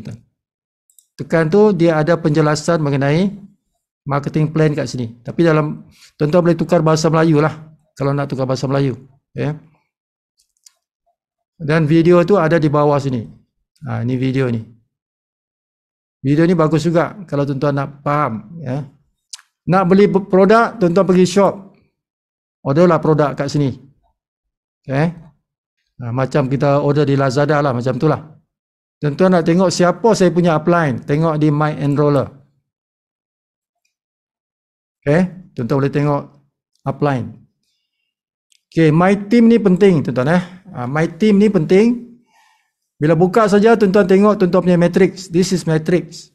Speaker 1: Tekan tu dia ada penjelasan mengenai marketing plan kat sini. Tapi dalam tuan-tuan boleh tukar bahasa Melayu lah kalau nak tukar bahasa Melayu. Okay. Dan video tu ada di bawah sini. Ini video ni. Video ni bagus juga kalau tuan-tuan nak faham. Ya. Nak beli produk, tuan-tuan pergi shop. Orderlah produk kat sini. Okay. Macam kita order di Lazada lah, macam tu lah. Tuan-tuan nak tengok siapa saya punya upline, tengok di My Enroller. Okay, tuan-tuan boleh tengok upline. Okay, My Team ni penting, tuan-tuan. My Team ni penting. Bila buka saja, tuan-tuan tengok tuan-tuan punya matrix. This is matrix.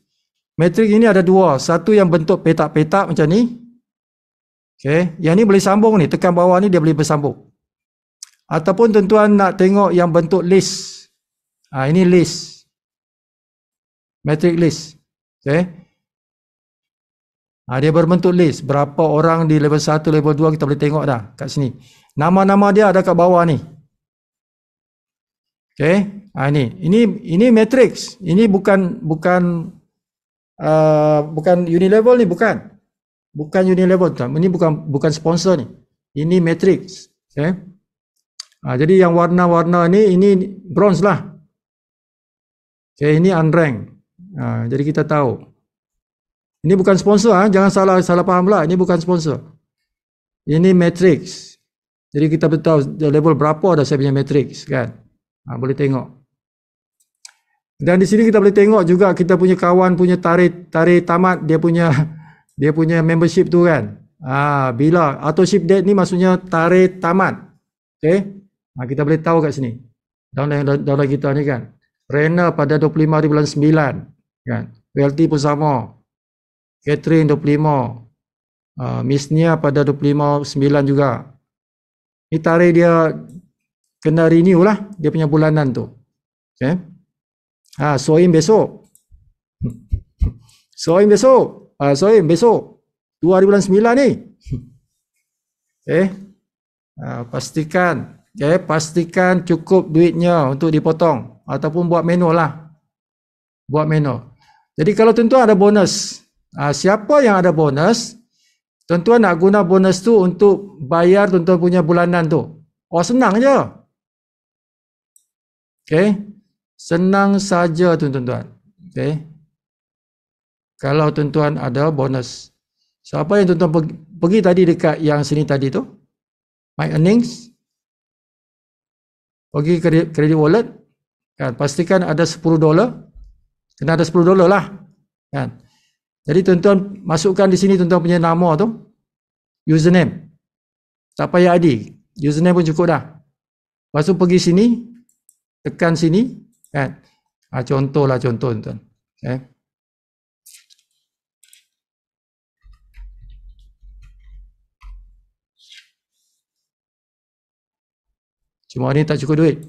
Speaker 1: Matrix ini ada 2. Satu yang bentuk petak-petak macam ni. Okay, yang ni boleh sambung ni. Tekan bawah ni dia boleh bersambung. Ataupun tuan-tuan nak tengok yang bentuk list. Ini list. Matrix list. Okay. Dia berbentuk list. Berapa orang di level 1, level 2 kita boleh tengok dah kat sini. Nama-nama dia ada kat bawah ni. Okay. Ini matrix. Ini bukan unilevel ni, bukan. Bukan unilevel. Ini bukan sponsor ni. Ini matrix. Okay. Jadi yang warna-warna ni, ini bronze lah. Okay, ini unrank. Jadi kita tahu. Ini bukan sponsor, jangan salah faham pula. Ini bukan sponsor. Ini matrix. Jadi kita boleh tahu level berapa dah saya punya matrix, kan? Boleh tengok. Dan di sini kita boleh tengok juga kita punya kawan punya tarikh tamat dia punya membership tu, kan? Bila authorship date ni maksudnya tarikh tamat. Okay? Kita boleh tahu kat sini. Download kita ni, kan. Rena pada 25 hari bulan 9. Kan. Realty pun sama. Catherine 25. Miss Nia pada 25/9 juga. Ni tarikh dia kena renew lah. Dia punya bulanan tu. Okay. Soim besok. Soim besok. 2 hari bulan 9 ni. Okay. Pastikan. Okay, pastikan cukup duitnya untuk dipotong ataupun buat manual lah. Buat manual. Jadi kalau tuan-tuan ada bonus, siapa yang ada bonus, tuan-tuan nak guna bonus tu untuk bayar tuan-tuan punya bulanan tu. Senang je. Okay. Senang saja tuan-tuan. Okay. Kalau tuan-tuan ada bonus. Siapa yang tuan-tuan pergi tadi dekat yang sini tadi tu? My Earnings. Pergi credit wallet, kan, pastikan ada $10. Kena ada $10 lah, kan. Jadi tuan-tuan masukkan di sini tuan-tuan punya nama tu, username. Tak payah ID, username pun cukup dah. Lepas tu pergi sini, tekan sini, kan. Contoh tuan-tuan. Okay. Cuma ni tak cukup duit.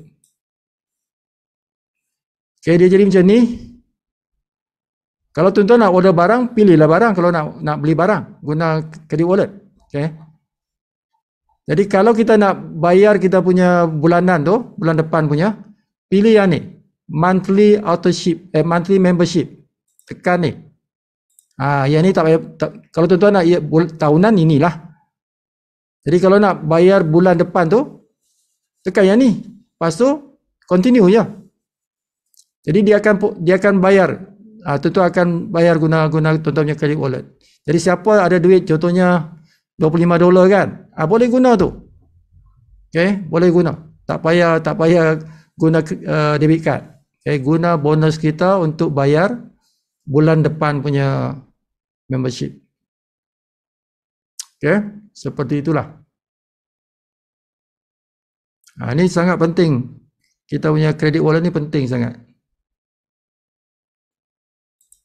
Speaker 1: Okay, dia jadi macam ni. Kalau tuan-tuan nak order barang, pilihlah barang. Kalau nak beli barang, guna credit wallet. Okay. Jadi kalau kita nak bayar kita punya bulanan tu, bulan depan punya, pilih yang ni. Monthly monthly membership. Tekan ni. Yang ni tak payah, kalau tuan-tuan nak tahunan, inilah. Jadi kalau nak bayar bulan depan tu, tekan yang ni. Lepas tu, continue je. Jadi dia akan bayar. Tentu akan bayar guna tuan-tuan punya credit wallet. Jadi siapa ada duit, contohnya $25 kan, boleh guna tu. Okay, boleh guna. Tak payah guna debit card. Okay, guna bonus kita untuk bayar bulan depan punya membership. Okay, seperti itulah. Ini sangat penting. Kita punya credit wallet ni penting sangat.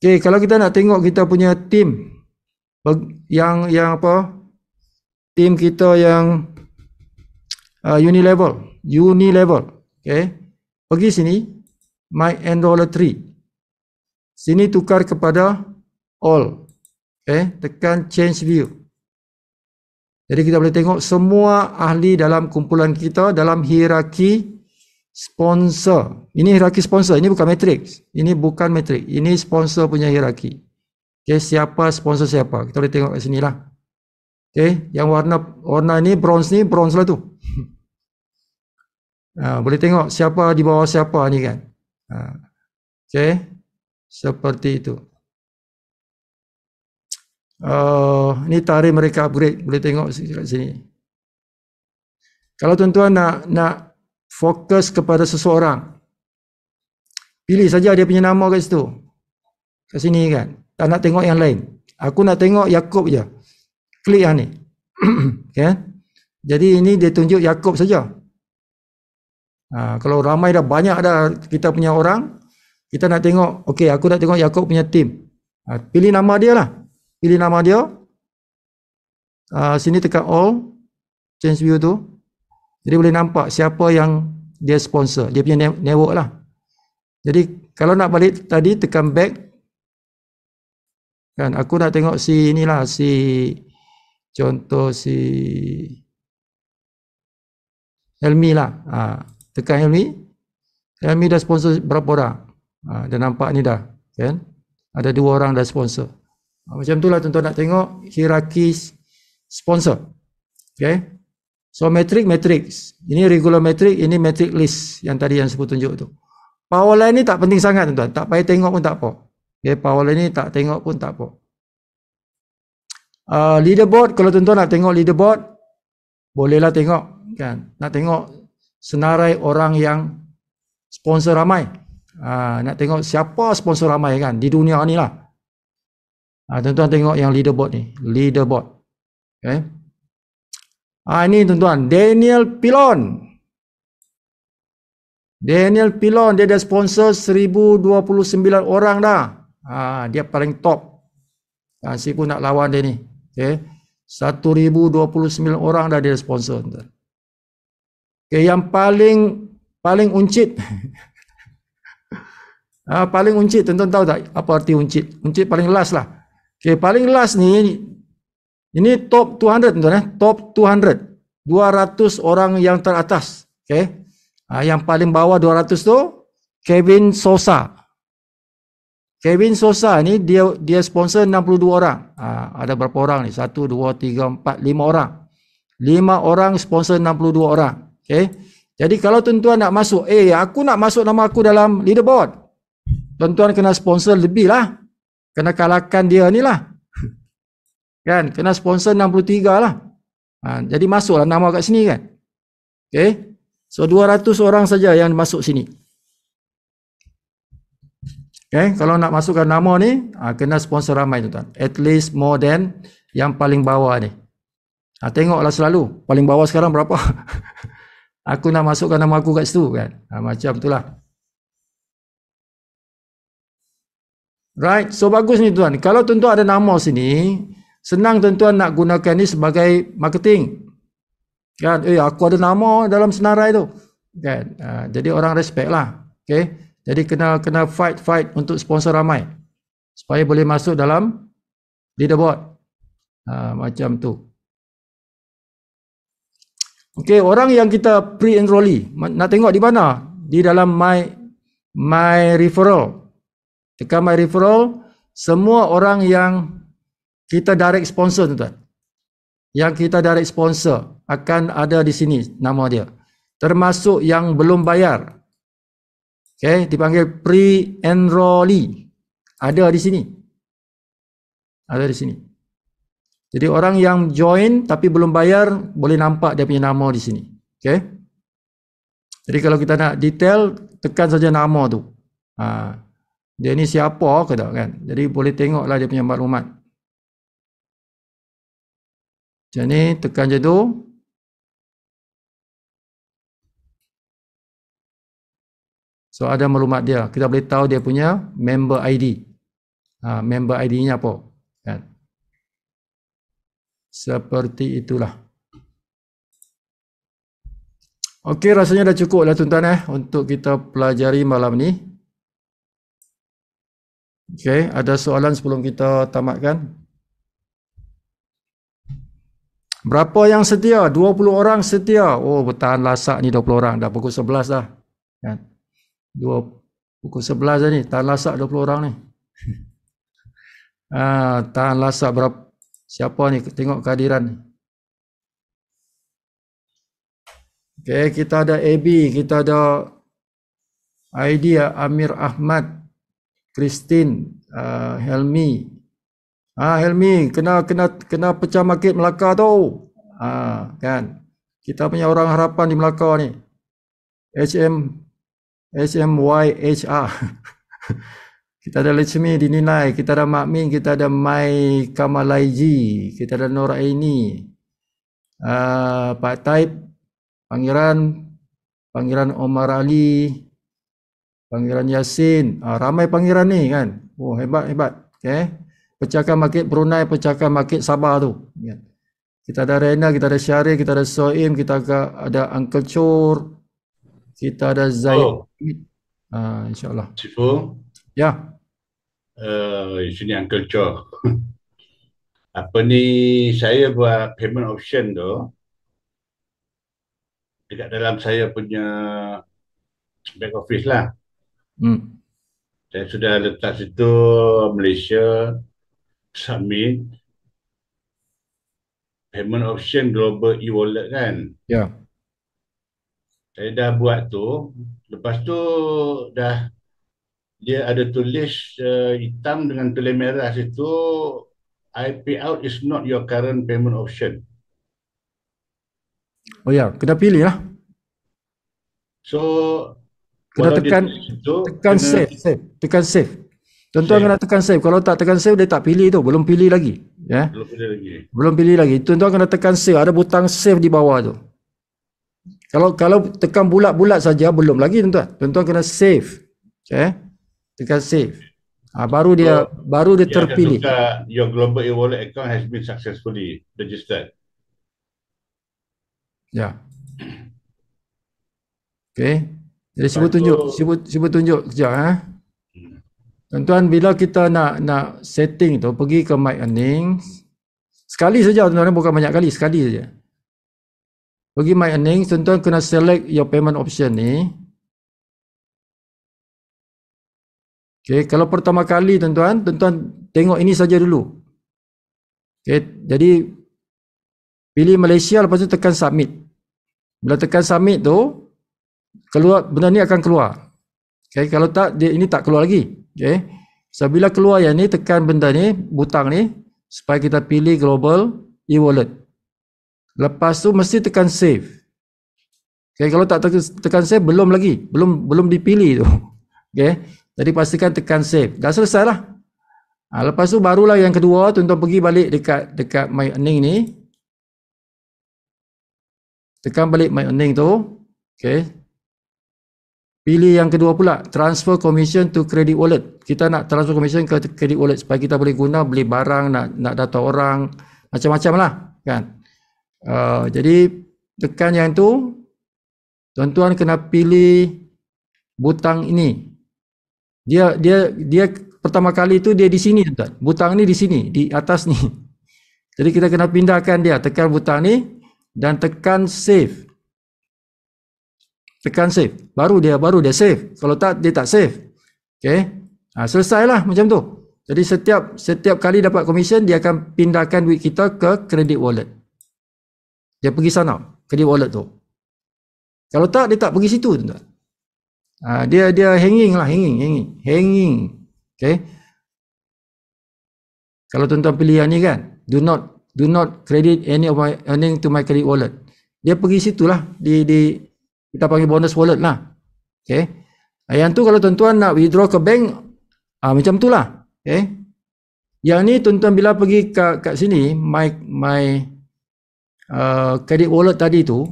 Speaker 1: Okay, kalau kita nak tengok kita punya team yang apa? Team kita yang unilevel. Okay. Pergi sini, My Enroller 3. Sini tukar kepada all. Okay, tekan change view. Jadi kita boleh tengok semua ahli dalam kumpulan kita dalam hierarki sponsor. Ini hierarki sponsor, ini bukan matrix. Ini bukan matrix. Ini sponsor punya hierarki. Okay, siapa sponsor siapa? Kita boleh tengok kat sini lah. Okay, yang warna ni bronze lah tu. Boleh tengok siapa di bawah siapa ni kan. Okay, seperti itu. Ni tarikh mereka upgrade. Boleh tengok kat sini. Kalau tuan-tuan nak fokus kepada seseorang, pilih saja dia punya nama kat situ. Kat sini kan. Tak nak tengok yang lain. Aku nak tengok Yaakob je. Klik yang ni. Okay. Jadi ini dia tunjuk Yaakob saja. Kalau ramai dah, banyak dah kita punya orang, kita nak tengok, okay, aku nak tengok Yaakob punya team. Pilih nama dia lah. Pilih nama dia. Sini tekan all. Change view tu. Jadi boleh nampak siapa yang dia sponsor. Dia punya network lah. Jadi kalau nak balik tadi, tekan back. Kan, aku nak tengok si inilah, contoh si Helmi lah. Tekan Helmi. Helmi dah sponsor berapa orang? Dah nampak ni dah. Kan? Ada 2 orang dah sponsor. Macam itulah tuan-tuan nak tengok hierarki sponsor. Okay. So matrix. Ini regular matrix, ini matrix list yang tadi yang sebut tunjuk tu. Power line ni tak penting sangat tuan-tuan. Tak payah tengok pun tak apa. Okay, power line ni tak tengok pun tak apa. Leaderboard, kalau tuan-tuan nak tengok leaderboard, bolehlah tengok kan. Nak tengok senarai orang yang sponsor ramai. Nak tengok siapa sponsor ramai kan di dunia ni lah. Tuan-tuan tengok yang leaderboard ni. Leaderboard. Okay. Ini tuan-tuan. Daniel Pilon. Dia dah sponsor 1029 orang dah. Dia paling top. Si pun nak lawan dia ni. Okay. 1029 orang dah dia sponsor. Okay, yang paling uncit. Paling uncit, tuan-tuan tahu tak apa arti uncit? Uncit paling last lah. Okay, paling last ni, ini top 200 tuan-tuan. Top 200. 200 orang yang teratas. Okay. Yang paling bawah 200 tu, Kevin Sosa. Kevin Sosa ni, dia sponsor 62 orang. Ada berapa orang ni? 1, 2, 3, 4, 5 orang. 5 orang sponsor 62 orang. Okay. Jadi kalau tuan-tuan nak masuk, aku nak masuk nama aku dalam leaderboard. Tuan-tuan kena sponsor lebih lah. Kena kalahkan dia ni lah. Kan? Kena sponsor 63 lah. Jadi masuklah nama kat sini kan. Okay. So 200 orang saja yang masuk sini. Okay. Kalau nak masukkan nama ni, kena sponsor ramai tuan-tuan. At least more than yang paling bawah ni. Tengoklah selalu. Paling bawah sekarang berapa? Aku nak masukkan nama aku kat situ kan. Macam itulah. Right, so bagus ni tuan. Kalau tuan-tuan ada nama sini, senang tuan-tuan nak gunakan ni sebagai marketing. Kan, aku ada nama dalam senarai tu. Kan, jadi orang respect lah. Okay, jadi kena fight untuk sponsor ramai. supaya boleh masuk dalam leaderboard. Macam tu. Okey, orang yang kita pre-enrollee, nak tengok di mana? Di dalam my referral. Tekan my referral, semua orang yang kita direct sponsor, tuan-tuan. Yang kita direct sponsor akan ada di sini nama dia. Termasuk yang belum bayar. Okey, dipanggil pre-enrollee. Ada di sini. Ada di sini. Jadi orang yang join tapi belum bayar boleh nampak dia punya nama di sini. Okey. Jadi kalau kita nak detail, tekan saja nama tu. Dia ni siapa ke tak kan? Jadi boleh tengoklah dia punya maklumat. Macam ni, tekan je tu. So ada maklumat dia. Kita boleh tahu dia punya member ID. Member ID-nya apa? Kan? Seperti itulah. Okey, rasanya dah cukup lah tuan-tuan untuk kita pelajari malam ni. Okey, ada soalan sebelum kita tamatkan? Berapa yang setia? 20 orang setia. Oh, bertahan lasak ni 20 orang. Dah pukul 11 dah. Kan? Pukul 11 dah ni. Tahan lasak 20 orang ni. Tahan lasak berapa? Siapa ni? Tengok kehadiran ni. Okay, kita ada AB, kita ada ID Amir Ahmad, Christine, Helmi. Helmi kena pecah market Melaka tu. Kan. Kita punya orang harapan di Melaka ni. HMYHR. Kita ada Lechmi di Ninai, kita ada Mak Min, kita ada Mai Kamalaiji, kita ada Nur Aini, Pak Taib, Pangeran Omar Ali, Pangeran Yasin, ramai pangeran ni kan. Oh, hebat. Okay. Pecahkan market Brunei, pecahkan market Sabah tu. Kita ada Rena, kita ada Syarif, kita ada Soim, kita ada Uncle Chor, kita ada Zaid. InsyaAllah.
Speaker 3: Sifu.
Speaker 1: Ya.
Speaker 3: Sini Uncle Chor. Apa ni, saya buat payment option tu dekat dalam saya punya back office lah. Saya sudah letak situ Malaysia, submit payment option global e-wallet kan.
Speaker 1: Ya.
Speaker 3: Saya dah buat tu. Lepas tu dah dia ada tulis hitam dengan tulis merah situ, I pay out is not your current payment option.
Speaker 1: Oh ya, kena pilih lah.
Speaker 3: So
Speaker 1: kena tekan save. Tekan save. Tuan-tuan kena tekan save. Kalau tak tekan save, dia tak pilih tu. Belum pilih lagi. Ya? Belum pilih lagi. Tuan-tuan kena tekan save. Ada butang save di bawah tu. Kalau tekan bulat-bulat saja, belum lagi tuan-tuan. Tuan-tuan kena save. Okay? Tekan save. Baru dia terpilih.
Speaker 3: Your global e-wallet account has been successfully registered.
Speaker 1: Ya. Okay. Jadi cuba tunjuk kejap. Tuan-tuan, bila kita nak setting tu, pergi ke My Earnings. Sekali saja tuan-tuan, bukan banyak kali, sekali saja. Pergi My Earnings, tuan-tuan kena select your payment option ni. Okay, kalau pertama kali tuan-tuan tengok ini saja dulu. Okay, jadi pilih Malaysia, lepas tu tekan submit. Bila tekan submit tu, keluar, benda ni akan keluar. Okay, kalau tak, ini tak keluar lagi. Okay, so bila keluar yang ni, tekan benda ni, butang ni, supaya kita pilih global e-wallet. Lepas tu mesti tekan save. Okay, kalau tak tekan save, belum lagi, belum dipilih tu. Okay, jadi pastikan tekan save. Dah selesai lah. Lepas tu barulah yang kedua, tuan-tuan pergi balik dekat My Earning ni. Tekan balik My Earning tu. Okay. Pilih yang kedua pula, transfer commission to credit wallet. Kita nak transfer commission ke credit wallet supaya kita boleh guna beli barang, nak data orang, macam-macam lah kan. Jadi tekan yang tu, tuan-tuan kena pilih butang ini. Dia pertama kali tu dia di sini tuan. Butang ni di sini, di atas ni. Jadi kita kena pindahkan dia, tekan butang ni dan tekan save. Tekan save. Baru dia save. Kalau tak dia tak save. Okey. Selesailah macam tu. Jadi setiap kali dapat komisen dia akan pindahkan duit kita ke credit wallet. Dia pergi sana, credit wallet tu. Kalau tak dia tak pergi situ tuan. Dia hanging lah, hanging. Okay. Kalau tuan-tuan pilih yang ni kan, do not credit any of my earning to my credit wallet. Dia pergi situlah di kita panggil bonus wallet lah. Okay. Yang tu kalau tuan-tuan nak withdraw ke bank, macam tu lah. Okay. Yang ni tuan-tuan bila pergi kat sini, my credit wallet tadi tu,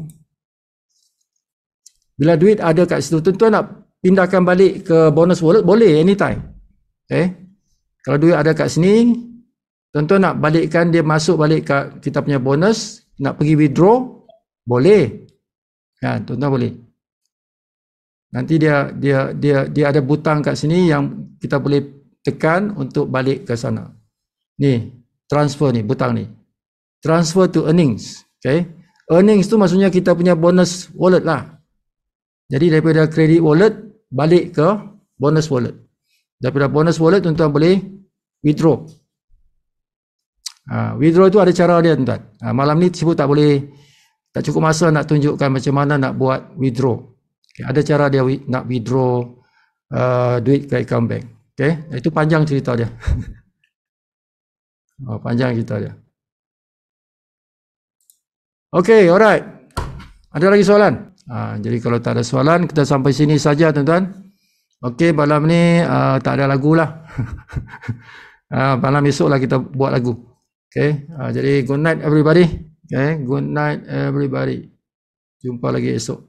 Speaker 1: bila duit ada kat situ, tuan-tuan nak pindahkan balik ke bonus wallet, boleh anytime. Okay. Kalau duit ada kat sini, tuan-tuan nak balikkan dia masuk balik kat kita punya bonus, nak pergi withdraw, boleh. Kan, tuan-tuan boleh. Nanti dia ada butang kat sini yang kita boleh tekan untuk balik ke sana. Ni, transfer ni, butang ni. Transfer to earnings. Okay. Earnings tu maksudnya kita punya bonus wallet lah. Jadi daripada credit wallet balik ke bonus wallet. Daripada bonus wallet tuan-tuan boleh withdraw. Withdraw tu ada cara dia tuan-tuan. Malam ni sebut tak cukup masa nak tunjukkan macam mana nak buat withdraw. Okay, ada cara dia nak withdraw duit ke account bank. Okay, itu panjang cerita dia. Panjang cerita dia. Okay, alright. Ada lagi soalan? Jadi kalau tak ada soalan, kita sampai sini saja tuan-tuan. Okey, malam ni tak ada lagu lah. Malam esok lah kita buat lagu. Okay, jadi good night everybody. Okay, good night everybody. Jumpa lagi esok.